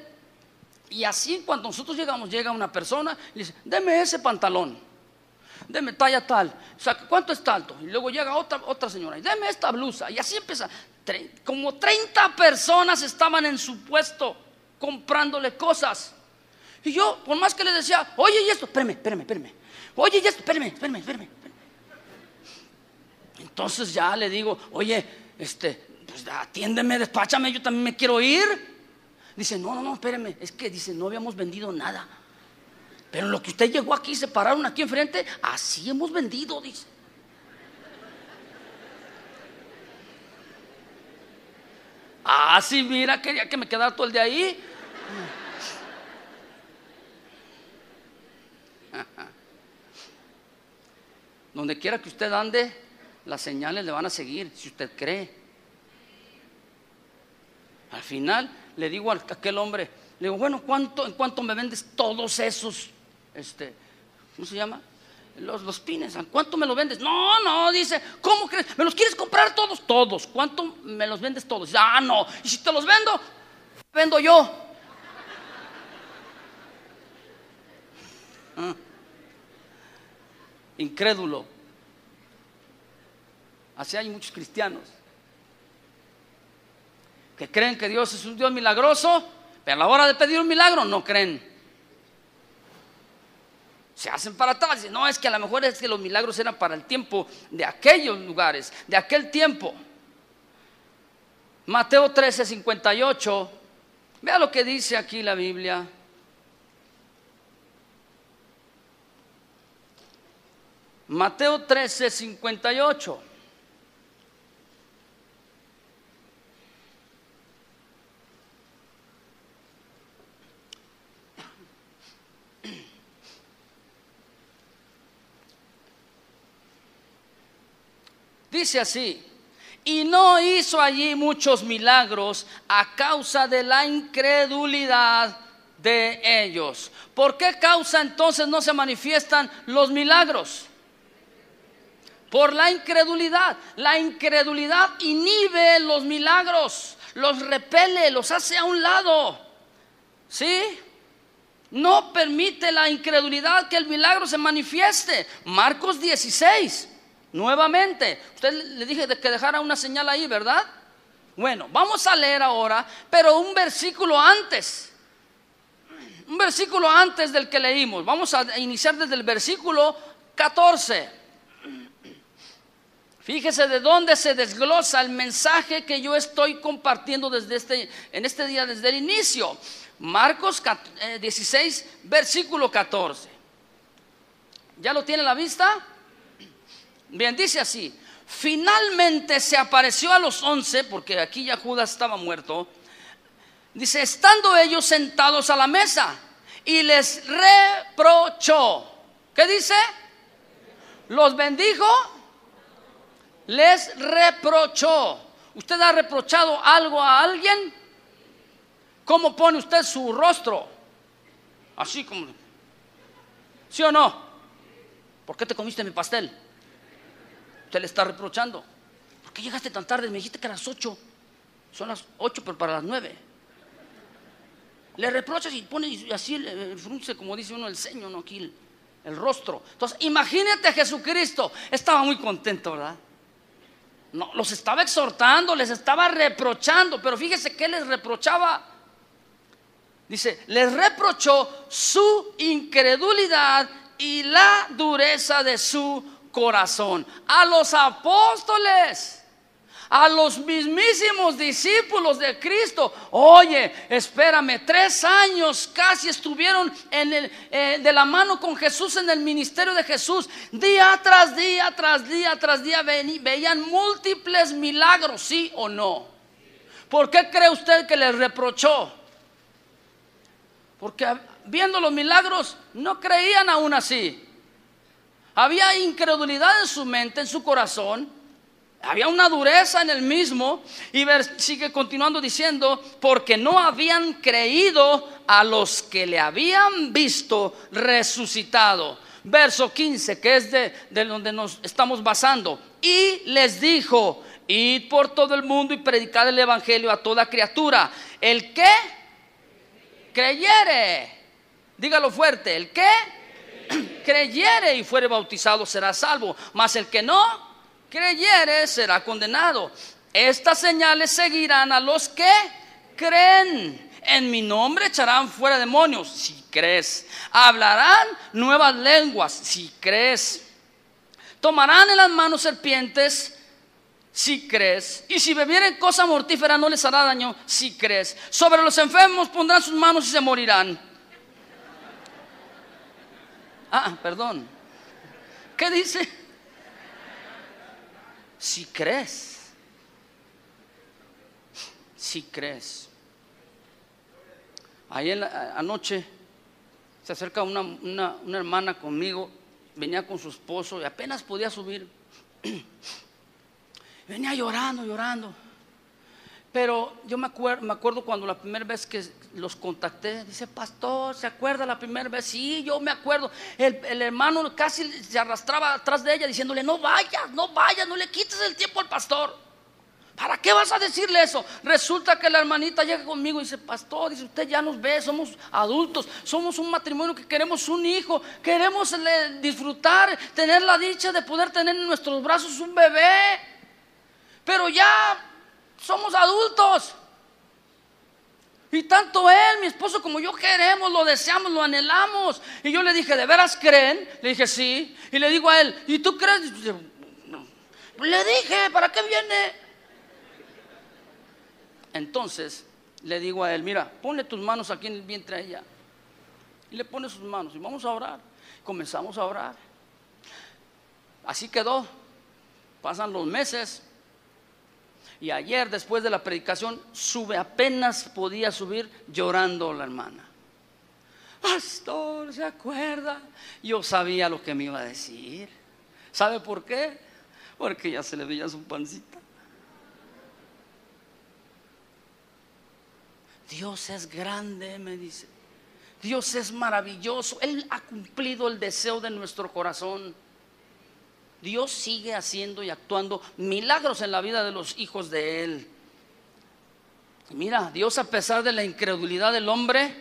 Y así cuando nosotros llegamos, llega una persona y dice: deme ese pantalón. deme talla tal, ¿cuánto está alto? Y luego llega otra señora, y deme esta blusa. Y así empieza. Como 30 personas estaban en su puesto comprándole cosas. Y yo, por más que le decía, oye, y esto, espérame. Oye, y esto, espérame. Entonces ya le digo, oye, pues atiéndeme, despáchame, yo también me quiero ir. Dice, no, espérame, es que dice, no habíamos vendido nada. Pero lo que usted llegó aquí, se pararon aquí enfrente, así hemos vendido, dice. Sí, mira, quería que me quedara todo el día ahí. Donde quiera que usted ande, las señales le van a seguir, si usted cree. Al final le digo a aquel hombre, le digo, bueno, ¿en cuánto me vendes todos esos, ¿cómo se llama? Los pines, ¿a cuánto me los vendes? No, dice, ¿cómo crees? ¿Me los quieres comprar todos? Todos. ¿Cuánto me los vendes todos? Dice, no, y si te los vendo yo. Incrédulo. Así hay muchos cristianos que creen que Dios es un Dios milagroso, pero a la hora de pedir un milagro no creen. Se hacen para atrás. Dicen, no, es que a lo mejor es que los milagros eran para el tiempo de aquellos lugares, de aquel tiempo. Mateo 13:58. Vea lo que dice aquí la Biblia. Mateo 13:58. Dice así: y no hizo allí muchos milagros a causa de la incredulidad de ellos. ¿Por qué causa entonces no se manifiestan los milagros? Por la incredulidad. La incredulidad inhibe los milagros, los repele, los hace a un lado. ¿Sí? No permite la incredulidad que el milagro se manifieste. Marcos 16. Nuevamente, usted le dije que dejara una señal ahí, ¿verdad? Bueno, vamos a leer ahora, pero un versículo antes del que leímos. Vamos a iniciar desde el versículo 14. Fíjese de dónde se desglosa el mensaje que yo estoy compartiendo en este día, desde el inicio. Marcos 16, versículo 14. ¿Ya lo tiene a la vista? Bien, dice así: finalmente se apareció a los 11, porque aquí ya Judas estaba muerto. Dice, estando ellos sentados a la mesa, y les reprochó. ¿Qué dice? Los bendijo, les reprochó. ¿Usted ha reprochado algo a alguien? ¿Cómo pone usted su rostro? Así como, ¿sí o no? ¿Por qué te comiste mi pastel? Usted le está reprochando. ¿Por qué llegaste tan tarde? Me dijiste que a las 8. Son las 8, pero para las 9. Le reprochas y pone así, frunce, como dice uno, el ceño, no aquí, el rostro. Entonces, imagínate a Jesucristo. Estaba muy contento, ¿verdad? No, los estaba exhortando, les estaba reprochando. Pero fíjese que les reprochaba. Dice, les reprochó su incredulidad y la dureza de su corazón. A los apóstoles, a los mismísimos discípulos de Cristo. Oye, espérame, 3 años casi estuvieron de la mano con Jesús en el ministerio de Jesús. Día tras día veían múltiples milagros, ¿sí o no? ¿Por qué cree usted que les reprochó? Porque viendo los milagros no creían aún así. Había incredulidad en su mente, en su corazón. Había una dureza en el mismo. Y sigue continuando diciendo, porque no habían creído a los que le habían visto resucitado. Verso 15, que es de donde nos estamos basando. Y les dijo, id por todo el mundo y predicad el evangelio a toda criatura. El que creyere, dígalo fuerte, el que creyere y fuere bautizado será salvo, mas el que no creyere será condenado. Estas señales seguirán a los que creen. En mi nombre echarán fuera demonios, si crees. Hablarán nuevas lenguas, si crees. Tomarán en las manos serpientes, si crees. Y si bebieren cosa mortífera no les hará daño, si crees. Sobre los enfermos pondrán sus manos y se morirán. Perdón. ¿Qué dice? Si crees. Si crees. Ahí anoche se acerca una hermana conmigo, venía con su esposo y apenas podía subir. Venía llorando. Pero yo me acuerdo cuando la primera vez que los contacté, dice: pastor, ¿se acuerda la primera vez? Sí, yo me acuerdo. El hermano casi se arrastraba atrás de ella diciéndole: no vayas, no le quites el tiempo al pastor. ¿Para qué vas a decirle eso? Resulta que la hermanita llega conmigo y dice: pastor, dice, usted ya nos ve, somos adultos, somos un matrimonio que queremos un hijo, queremos disfrutar, tener la dicha de poder tener en nuestros brazos un bebé, pero ya somos adultos. Y tanto él, mi esposo, como yo queremos, lo deseamos, lo anhelamos. Y yo le dije: ¿de veras creen? Le dije: sí. Y le digo a él: ¿y tú crees? Le dije: ¿para qué viene? Entonces le digo a él: mira, ponle tus manos aquí en el vientre a ella. Y le pone sus manos y vamos a orar. Comenzamos a orar. Así quedó. Pasan los meses. Y ayer, después de la predicación, apenas podía subir llorando la hermana. Pastor, ¿se acuerda? Yo sabía lo que me iba a decir. ¿Sabe por qué? Porque ya se le veía su pancita. Dios es grande, me dice. Dios es maravilloso. Él ha cumplido el deseo de nuestro corazón. Dios sigue haciendo y actuando milagros en la vida de los hijos de Él. Mira, Dios, a pesar de la incredulidad del hombre,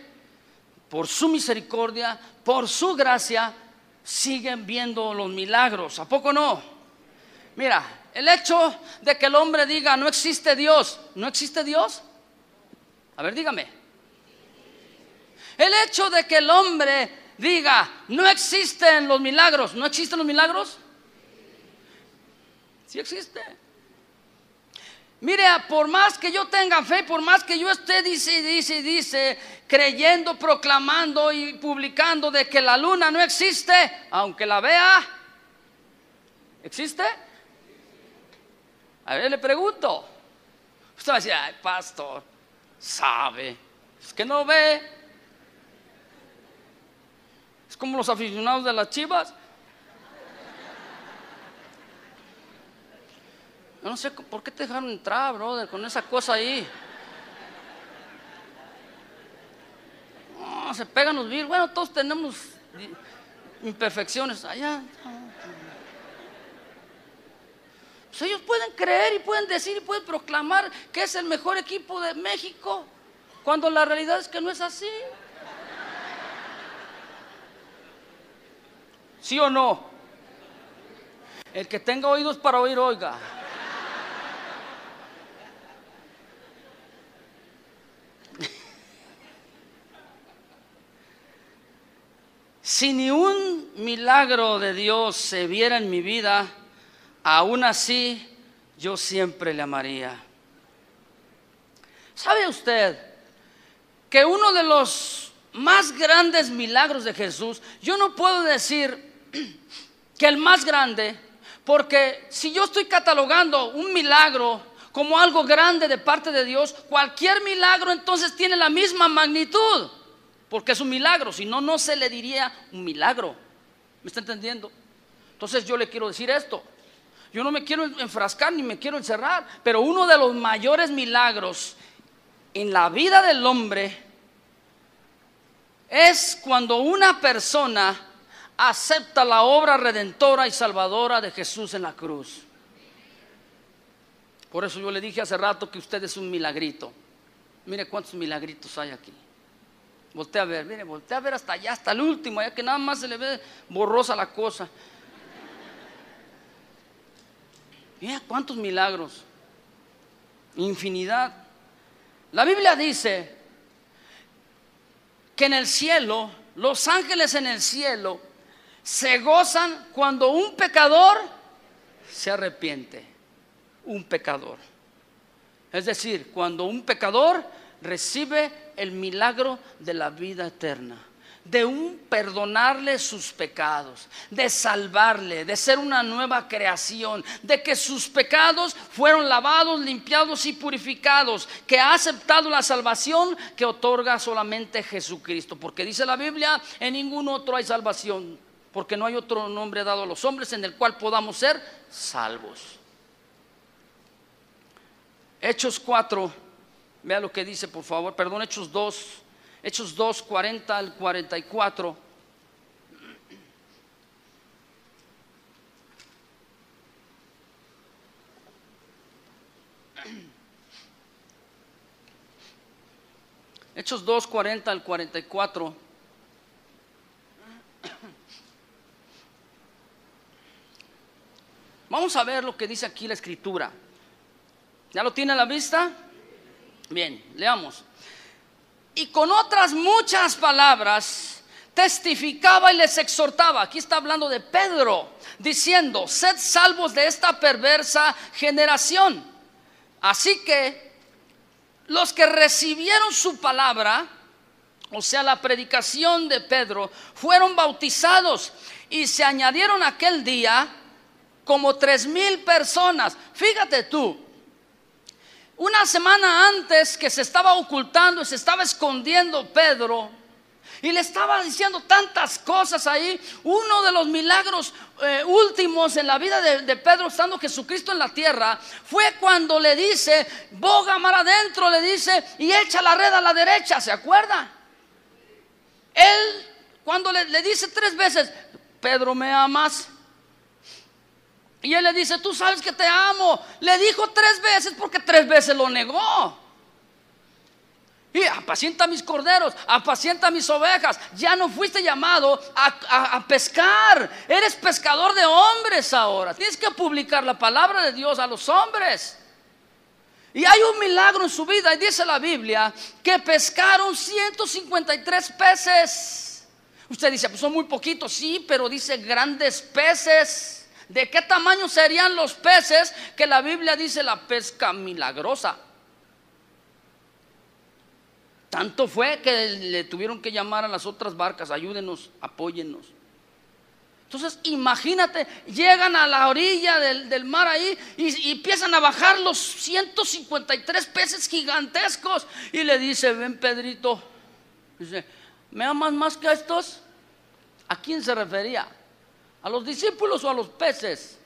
por su misericordia, por su gracia, siguen viendo los milagros. ¿A poco no? Mira, el hecho de que el hombre diga: no existe Dios. ¿No existe Dios? A ver, dígame. El hecho de que el hombre diga: no existen los milagros. ¿No existen los milagros? Sí existe. Mire, por más que yo tenga fe, por más que yo esté dice, creyendo, proclamando y publicando de que la luna no existe, aunque la vea, ¿existe? A ver, le pregunto. Usted va a decir: ay, pastor, sabe, es que no ve. Es como los aficionados de las Chivas. Yo no sé por qué te dejaron entrar, brother, con esa cosa ahí. No, se pegan los virus. Bueno, todos tenemos imperfecciones. Allá. Pues ellos pueden creer y pueden decir y pueden proclamar que es el mejor equipo de México, cuando la realidad es que no es así. ¿Sí o no? El que tenga oídos para oír, oiga. Si ni un milagro de Dios se viera en mi vida, aún así yo siempre le amaría. ¿Sabe usted que uno de los más grandes milagros de Jesús, yo no puedo decir que el más grande, porque si yo estoy catalogando un milagro como algo grande de parte de Dios, cualquier milagro entonces tiene la misma magnitud, porque es un milagro, si no, no se le diría un milagro. ¿Me está entendiendo? Entonces yo le quiero decir esto: yo no me quiero enfrascar ni me quiero encerrar, pero uno de los mayores milagros en la vida del hombre es cuando una persona acepta la obra redentora y salvadora de Jesús en la cruz. Por eso yo le dije hace rato que usted es un milagrito. Mire cuántos milagritos hay aquí. Voltea a ver, mire, voltea a ver hasta allá, hasta el último, allá que nada más se le ve borrosa la cosa. Mira cuántos milagros, infinidad. La Biblia dice que en el cielo, los ángeles en el cielo se gozan cuando un pecador se arrepiente. Un pecador. Es decir, cuando un pecador recibe el milagro de la vida eterna, de perdonarle sus pecados, de salvarle, de ser una nueva creación, de que sus pecados fueron lavados, limpiados y purificados, que ha aceptado la salvación que otorga solamente Jesucristo, porque dice la Biblia, en ningún otro hay salvación, porque no hay otro nombre dado a los hombres en el cual podamos ser salvos. Hechos 4, vea lo que dice por favor, perdón, Hechos 2, 40 al 44. Hechos 2, 40 al 44. Vamos a ver lo que dice aquí la escritura. ¿Ya lo tiene a la vista? Bien, leamos. Y con otras muchas palabras testificaba y les exhortaba. Aquí está hablando de Pedro, diciendo: sed salvos de esta perversa generación. Así que los que recibieron su palabra, o sea, la predicación de Pedro, fueron bautizados y se añadieron aquel día como 3,000 personas. Fíjate tú, una semana antes que se estaba ocultando y se estaba escondiendo Pedro y le estaba diciendo tantas cosas ahí, uno de los milagros últimos en la vida de Pedro, estando Jesucristo en la tierra, fue cuando le dice: boga mar adentro, le dice, y echa la red a la derecha. ¿Se acuerda? Él cuando le dice 3 veces: Pedro, ¿me amas? Y él le dice: tú sabes que te amo. Le dijo 3 veces porque 3 veces lo negó. Y apacienta mis corderos, apacienta mis ovejas. Ya no fuiste llamado a pescar. Eres pescador de hombres ahora. Tienes que publicar la palabra de Dios a los hombres. Y hay un milagro en su vida. Y dice la Biblia que pescaron 153 peces. Usted dice: pues son muy poquitos. Sí, pero dice grandes peces. ¿De qué tamaño serían los peces que la Biblia dice la pesca milagrosa? Tanto fue que le tuvieron que llamar a las otras barcas: ayúdenos, apóyennos. Entonces imagínate, llegan a la orilla del mar ahí y empiezan a bajar los 153 peces gigantescos. Y le dice: ven, Pedrito, dice: ¿me amas más que a estos? ¿A quién se refería? ¿A los discípulos o a los peces?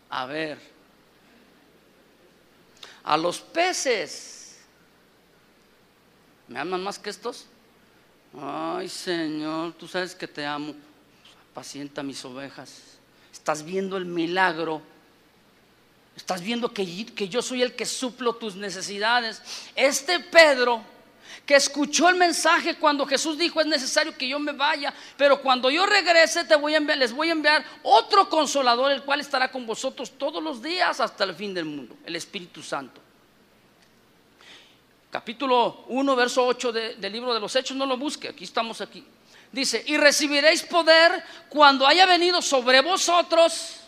A ver, a los peces. ¿Me aman más que estos? Ay, Señor, tú sabes que te amo. Apacienta mis ovejas. Estás viendo el milagro. Estás viendo que yo soy el que suplo tus necesidades. Este Pedro, que escuchó el mensaje cuando Jesús dijo: es necesario que yo me vaya, pero cuando yo regrese les voy a enviar otro consolador, el cual estará con vosotros todos los días hasta el fin del mundo, el Espíritu Santo. Capítulo 1, verso 8 del libro de los Hechos, no lo busque, aquí estamos aquí. Dice: y recibiréis poder cuando haya venido sobre vosotros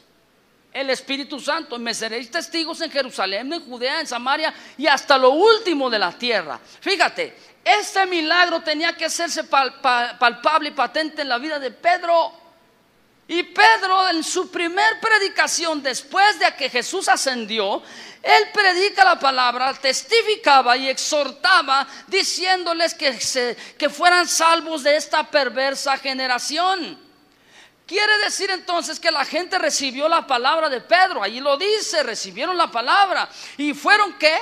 el Espíritu Santo, y me seréis testigos en Jerusalén, en Judea, en Samaria y hasta lo último de la tierra. Fíjate, este milagro tenía que hacerse palpable y patente en la vida de Pedro. Y Pedro, en su primer predicación después de que Jesús ascendió, él predica la palabra, testificaba y exhortaba, diciéndoles que fueran salvos de esta perversa generación. Quiere decir entonces que la gente recibió la palabra de Pedro. Ahí lo dice: recibieron la palabra. ¿Y fueron qué?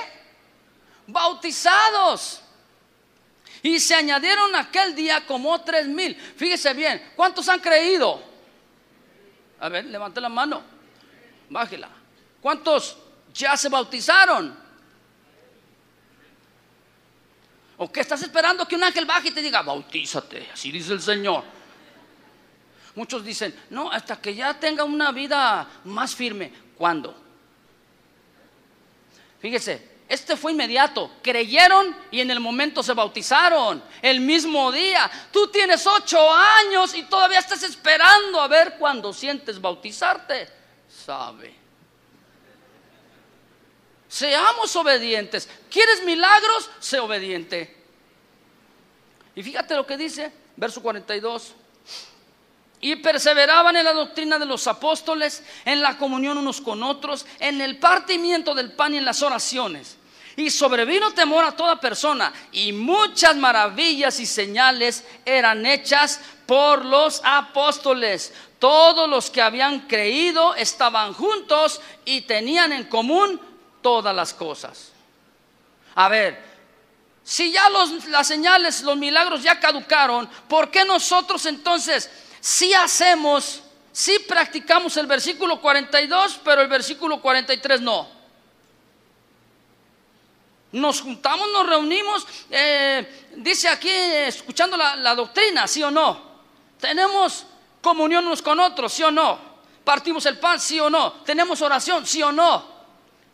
Bautizados. Y se añadieron aquel día como 3,000. Fíjese bien, ¿cuántos han creído? A ver, levante la mano, bájela. ¿Cuántos ya se bautizaron? ¿O qué estás esperando que un ángel baje y te diga, bautízate? Así dice el Señor. Muchos dicen, no, hasta que ya tenga una vida más firme. ¿Cuándo? Fíjese, este fue inmediato. Creyeron y en el momento se bautizaron. El mismo día. Tú tienes 8 años y todavía estás esperando a ver cuándo sientes bautizarte. Sabe. Seamos obedientes. ¿Quieres milagros? Sé obediente. Y fíjate lo que dice, verso 42. Y perseveraban en la doctrina de los apóstoles, en la comunión unos con otros, en el partimiento del pan y en las oraciones. Y sobrevino temor a toda persona, y muchas maravillas y señales eran hechas por los apóstoles. Todos los que habían creído estaban juntos y tenían en común todas las cosas. A ver, si ya las señales, los milagros ya caducaron, ¿por qué nosotros entonces sí hacemos, sí practicamos el versículo 42, pero el versículo 43 no? Nos juntamos, nos reunimos, dice aquí, escuchando la doctrina, ¿sí o no? Tenemos comunión unos con otros, ¿sí o no? Partimos el pan, ¿sí o no? Tenemos oración, ¿sí o no?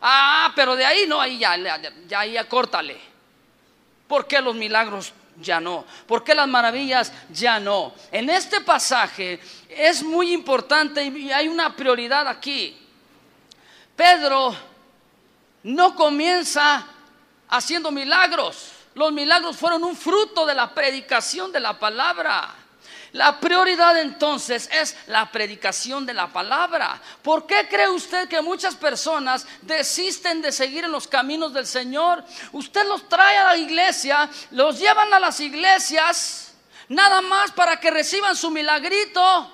Ah, pero de ahí no, ahí ya córtale. ¿Por qué los milagros ya no? ¿Por qué las maravillas ya no? En este pasaje es muy importante y hay una prioridad aquí. Pedro no comienza haciendo milagros. Los milagros fueron un fruto de la predicación de la palabra. La prioridad entonces es la predicación de la palabra. ¿Por qué cree usted que muchas personas desisten de seguir en los caminos del Señor? Usted los trae a la iglesia, los llevan a las iglesias nada más para que reciban su milagrito.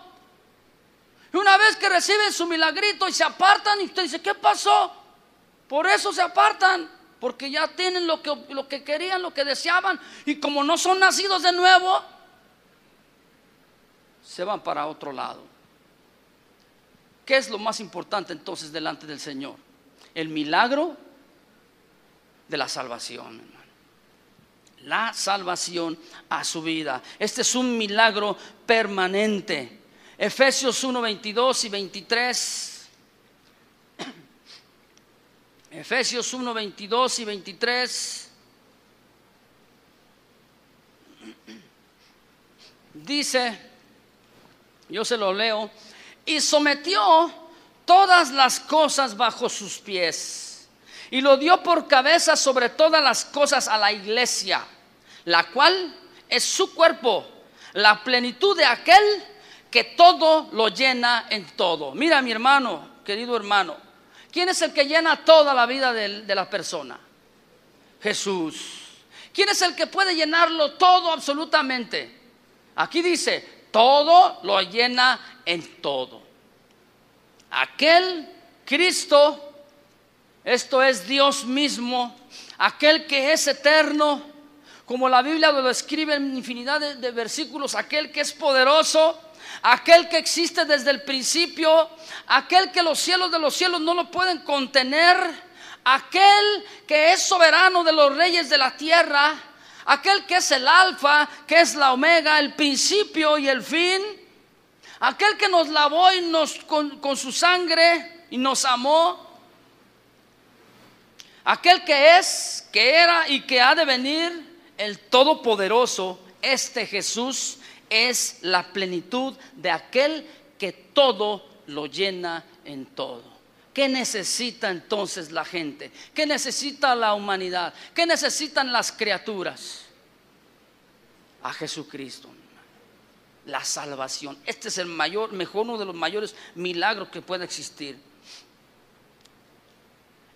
Y una vez que reciben su milagrito y se apartan, y usted dice, ¿qué pasó? Por eso se apartan, porque ya tienen lo que querían, lo que deseaban, y como no son nacidos de nuevo, se van para otro lado. ¿Qué es lo más importante entonces delante del Señor? El milagro de la salvación, hermano. La salvación a su vida. Este es un milagro permanente. Efesios 1, 22 y 23. Efesios 1, 22 y 23. Dice, yo se lo leo, y sometió todas las cosas bajo sus pies, y lo dio por cabeza sobre todas las cosas a la iglesia, la cual es su cuerpo, la plenitud de aquel que todo lo llena en todo. Mira, mi hermano, querido hermano, ¿quién es el que llena toda la vida de la persona? Jesús. ¿Quién es el que puede llenarlo todo absolutamente? Aquí dice, todo lo llena en todo. Aquel Cristo, esto es Dios mismo, aquel que es eterno, como la Biblia lo describe en infinidad de versículos, aquel que es poderoso, aquel que existe desde el principio, aquel que los cielos de los cielos no lo pueden contener, aquel que es soberano de los reyes de la tierra, aquel que es el alfa, que es la omega, el principio y el fin, aquel que nos lavó y con su sangre y nos amó, aquel que es, que era y que ha de venir, el todopoderoso. Este Jesús es la plenitud de aquel que todo lo llena en todo. ¿Qué necesita entonces la gente? ¿Qué necesita la humanidad? ¿Qué necesitan las criaturas? A Jesucristo, la salvación. Este es uno de los mayores milagros que puede existir.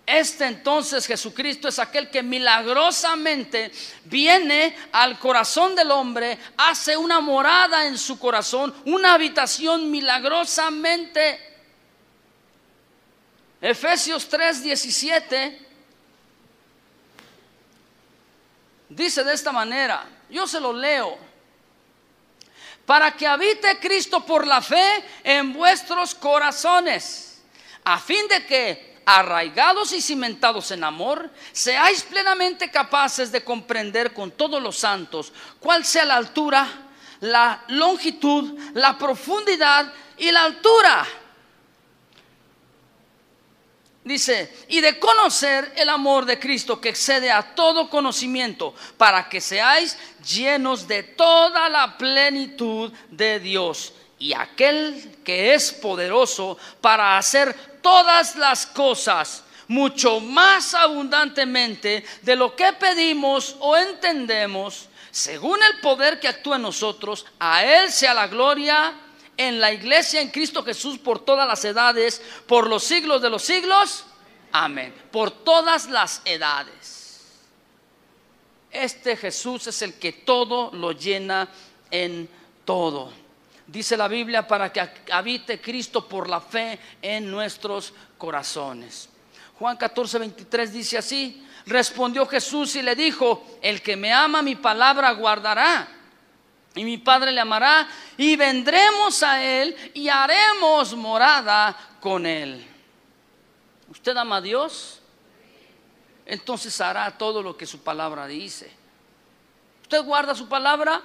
Este entonces Jesucristo es aquel que milagrosamente viene al corazón del hombre, hace una morada en su corazón, una habitación milagrosamente. Efesios 3:17 dice de esta manera, yo se lo leo: para que habite Cristo por la fe en vuestros corazones, a fin de que arraigados y cimentados en amor, seáis plenamente capaces de comprender con todos los santos cuál sea la altura, la longitud, la profundidad y la altura. Dice, y de conocer el amor de Cristo que excede a todo conocimiento, para que seáis llenos de toda la plenitud de Dios. Y aquel que es poderoso para hacer todas las cosas mucho más abundantemente de lo que pedimos o entendemos, según el poder que actúa en nosotros, a Él sea la gloria en la iglesia, en Cristo Jesús, por todas las edades, por los siglos de los siglos. Amén. Por todas las edades. Este Jesús es el que todo lo llena en todo. Dice la Biblia, para que habite Cristo por la fe en nuestros corazones. Juan 14:23 dice así: respondió Jesús y le dijo: el que me ama, mi palabra guardará, y mi Padre le amará, y vendremos a él y haremos morada con él. ¿Usted ama a Dios? Entonces hará todo lo que su palabra dice. ¿Usted guarda su palabra?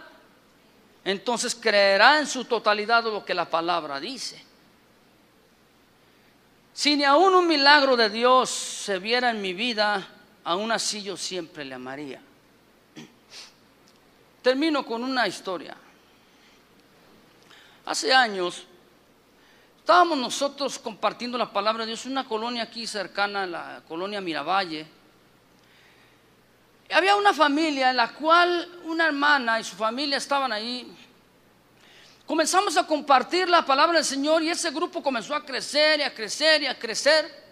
Entonces creerá en su totalidad lo que la palabra dice. Si ni aún un milagro de Dios se viera en mi vida, aún así yo siempre le amaría. Termino con una historia. Hace años estábamos nosotros compartiendo la palabra de Dios en una colonia aquí cercana a la colonia Miravalle. Había una familia en la cual una hermana y su familia estaban ahí. Comenzamos a compartir la palabra del Señor y ese grupo comenzó a crecer y a crecer y a crecer.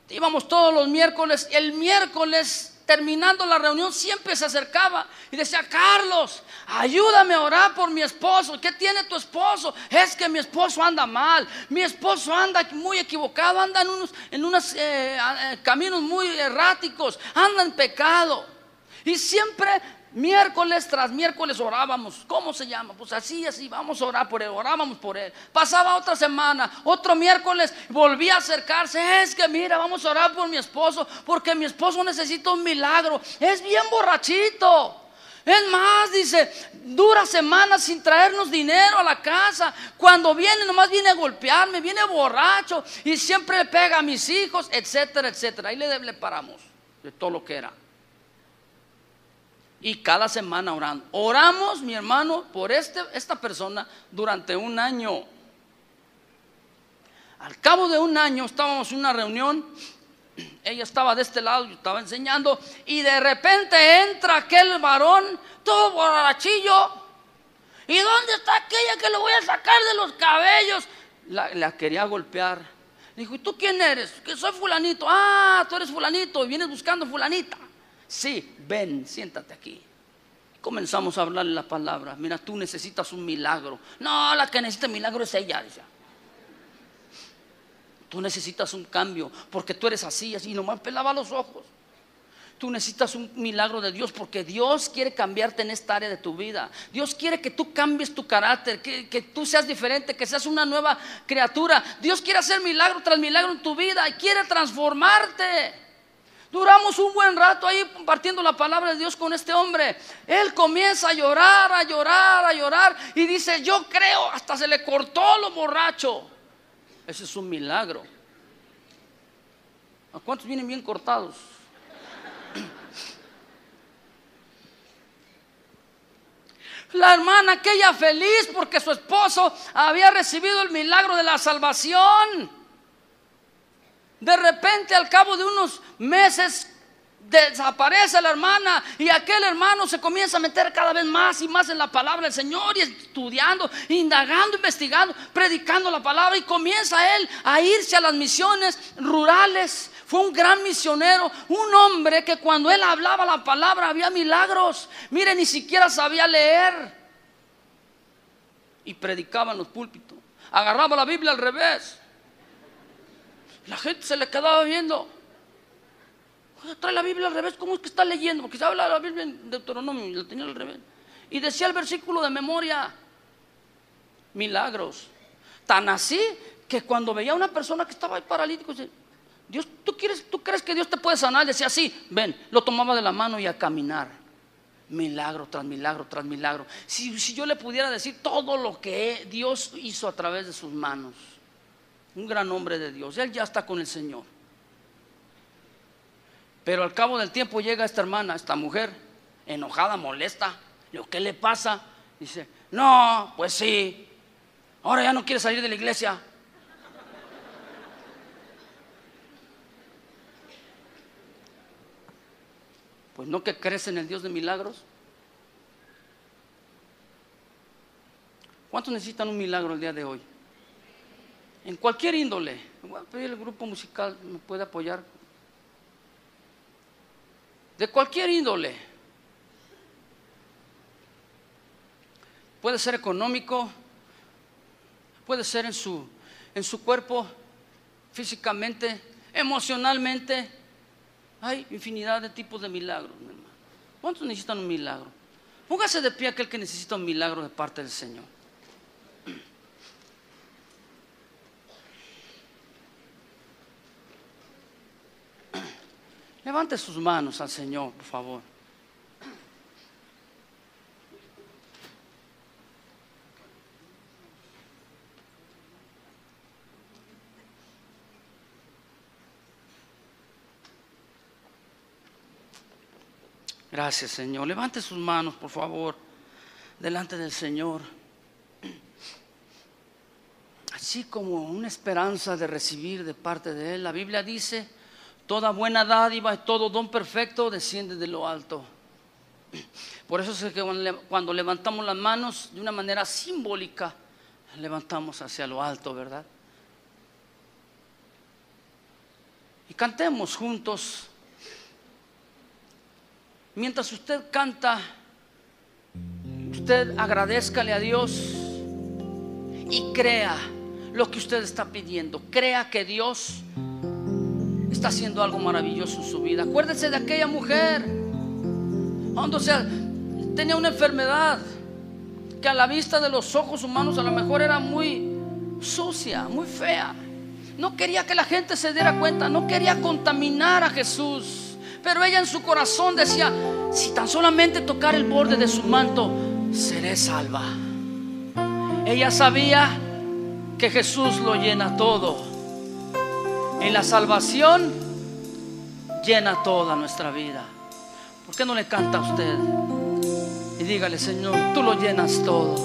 Íbamos todos los miércoles. El miércoles, terminando la reunión, siempre se acercaba y decía: Carlos, ayúdame a orar por mi esposo. ¿Qué tiene tu esposo? Es que mi esposo anda mal, mi esposo anda muy equivocado, anda en unos caminos muy erráticos, anda en pecado. Y siempre, miércoles tras miércoles, orábamos. ¿Cómo se llama? Pues así, vamos a orar por él. Orábamos por él. Pasaba otra semana, otro miércoles, volvía a acercarse: es que mira, vamos a orar por mi esposo, porque mi esposo necesita un milagro, es bien borrachito. Es más, dice, dura semanas sin traernos dinero a la casa. Cuando viene, nomás viene a golpearme, viene borracho y siempre le pega a mis hijos, etcétera, etcétera. Ahí le paramos de todo lo que era. Y cada semana orando. Oramos, mi hermano, por esta persona durante un año. Al cabo de un año estábamos en una reunión. Ella estaba de este lado, yo estaba enseñando, y de repente entra aquel varón todo borrachillo. ¿Y dónde está aquella que le voy a sacar de los cabellos? La quería golpear. Dijo: ¿y tú quién eres? Que soy fulanito. Ah, tú eres fulanito y vienes buscando fulanita. Sí, ven, siéntate aquí. Comenzamos a hablarle la palabra. Mira, tú necesitas un milagro. No, la que necesita milagro es ella, dice. Tú necesitas un cambio porque tú eres así, así. Nomás pelaba los ojos. Tú necesitas un milagro de Dios porque Dios quiere cambiarte en esta área de tu vida. Dios quiere que tú cambies tu carácter, que tú seas diferente, que seas una nueva criatura. Dios quiere hacer milagro tras milagro en tu vida y quiere transformarte. Duramos un buen rato ahí compartiendo la palabra de Dios con este hombre. Él comienza a llorar, a llorar, a llorar y dice: yo creo, hasta se le cortó lo borracho. Ese es un milagro. ¿A cuántos vienen bien cortados? La hermana aquella feliz porque su esposo había recibido el milagro de la salvación. De repente, al cabo de unos meses, desaparece la hermana y aquel hermano se comienza a meter cada vez más y más en la palabra del Señor y estudiando, indagando, investigando, predicando la palabra, y comienza él a irse a las misiones rurales. Fue un gran misionero, un hombre que cuando él hablaba la palabra había milagros. Mire, ni siquiera sabía leer y predicaba en los púlpitos. Agarraba la Biblia al revés. La gente se le quedaba viendo. Trae la Biblia al revés, ¿cómo es que está leyendo? Porque se habla de la Biblia en Deuteronomio y la tenía al revés. Y decía el versículo de memoria. Milagros. Tan así que cuando veía a una persona que estaba ahí paralítico, dice, Dios, ¿tú crees que Dios te puede sanar? Decía, sí, ven, lo tomaba de la mano y a caminar. Milagro tras milagro tras milagro. Si yo le pudiera decir todo lo que Dios hizo a través de sus manos. Un gran hombre de Dios. Él ya está con el Señor. Pero al cabo del tiempo llega esta hermana, esta mujer, enojada, molesta. Digo, ¿qué le pasa? Dice, no, pues sí, ahora ya no quiere salir de la iglesia. Pues no que crees en el Dios de milagros. ¿Cuántos necesitan un milagro el día de hoy? En cualquier índole. Voy a pedir al grupo musical, ¿me puede apoyar? De cualquier índole. Puede ser económico, puede ser en su cuerpo, físicamente, emocionalmente. Hay infinidad de tipos de milagros, mi hermano. ¿Cuántos necesitan un milagro? Póngase de pie aquel que necesita un milagro de parte del Señor. Levante sus manos al Señor, por favor. Gracias, Señor. Levante sus manos, por favor, delante del Señor. Así como una esperanza de recibir de parte de Él. La Biblia dice, toda buena dádiva y todo don perfecto desciende de lo alto. Por eso es que cuando levantamos las manos de una manera simbólica, levantamos hacia lo alto, ¿verdad? Y cantemos juntos. Mientras usted canta, usted agradézcale a Dios y crea lo que usted está pidiendo. Crea que Dios está haciendo algo maravilloso en su vida. Acuérdese de aquella mujer, o sea, tenía una enfermedad que a la vista de los ojos humanos a lo mejor era muy sucia, muy fea. No quería que la gente se diera cuenta, no quería contaminar a Jesús. Pero ella en su corazón decía, si tan solamente tocar el borde de su manto, seré salva. Ella sabía que Jesús lo llena todo. En la salvación llena toda nuestra vida. ¿Por qué no le canta a usted? Y dígale, Señor, tú lo llenas todo.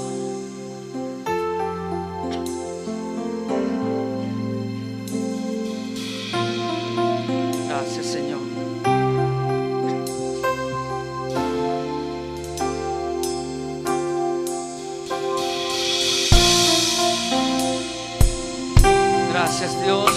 Gracias, Señor. Gracias, Dios.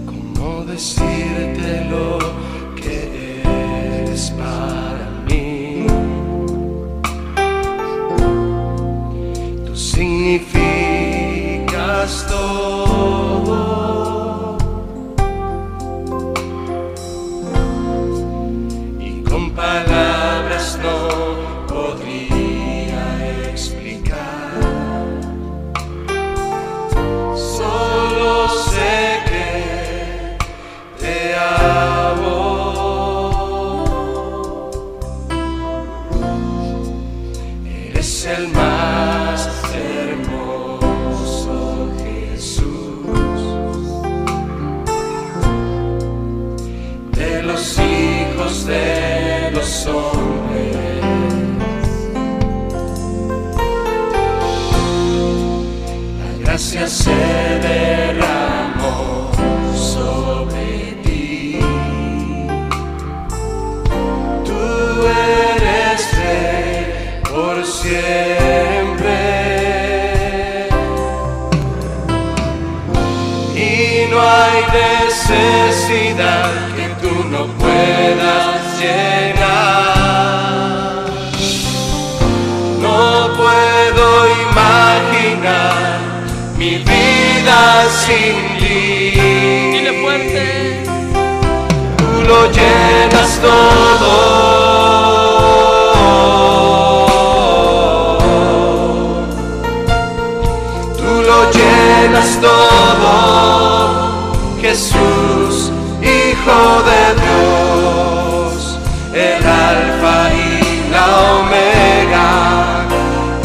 ¿Cómo decirte lo que eres para mí? Tú significas todo, y con palabras no podría explicar. Solo sé que te amo. Eres el más hermoso, Jesús, de los hijos de los hombres. La gracia se derramó sobre ti. Tú eres rey por siempre, y no hay necesidad que tú no puedas llenar. No puedo imaginar sin ti. Dile fuerte. Tú lo llenas todo. Tú lo llenas todo, Jesús, Hijo de Dios, el Alfa y la Omega,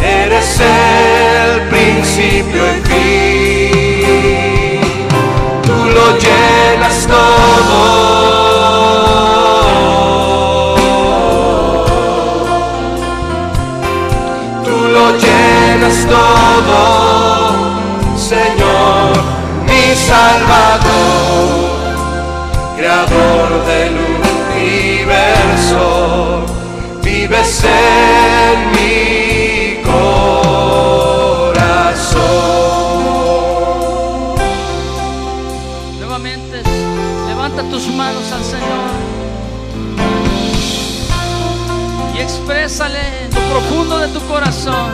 eres el principio y fin. Tú lo llenas todo. Tú lo llenas todo, Señor, mi Salvador, Creador del universo, vives en mi corazón. Nuevamente, levanta tus manos al Señor y exprésale lo profundo de tu corazón.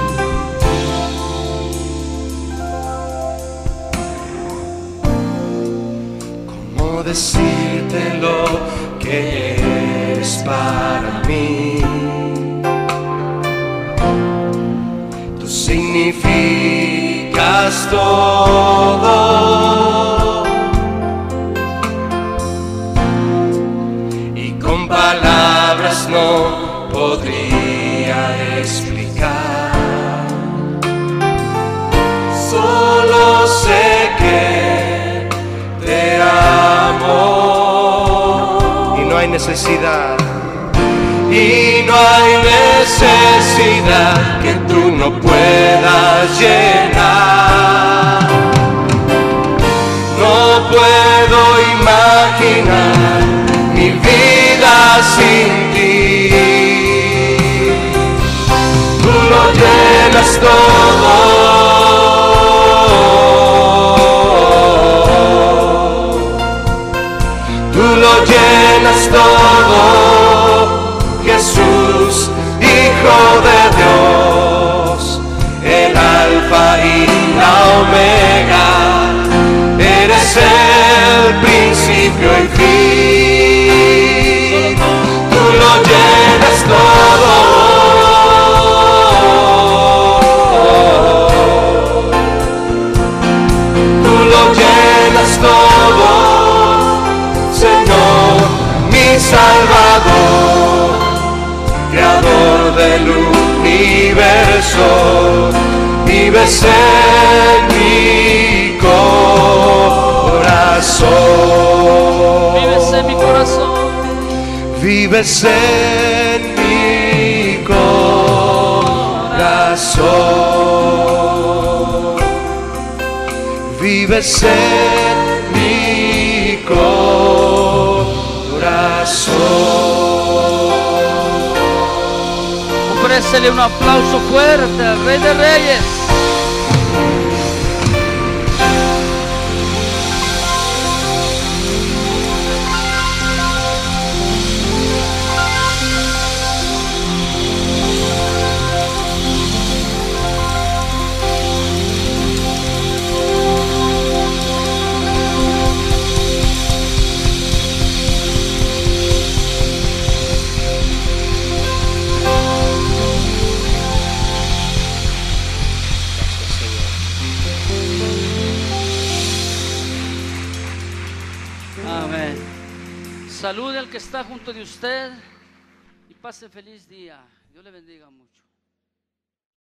¿Cómo decirte lo que eres para mí? Tú significas todo. Y con palabras no podría explicar. Solo sé que te amo. Y no hay necesidad. Y no hay necesidad que tú no puedas llenar. No puedo imaginar mi vida sin ti. Tú lo llenas todo. Tú lo llenas todo, Jesús, Hijo de Dios, el Alfa y la Omega, eres el principio y fin. Tú lo llenas todo. Tú lo llenas todo, Señor, mi Salvador, Creador del universo, vives en mi corazón. Vives en mi corazón. Vives en mi corazón. Vives en mi corazón. Ofrécele un aplauso fuerte al Rey de Reyes. Amén. Salude al que está junto de usted y pase feliz día. Dios le bendiga mucho.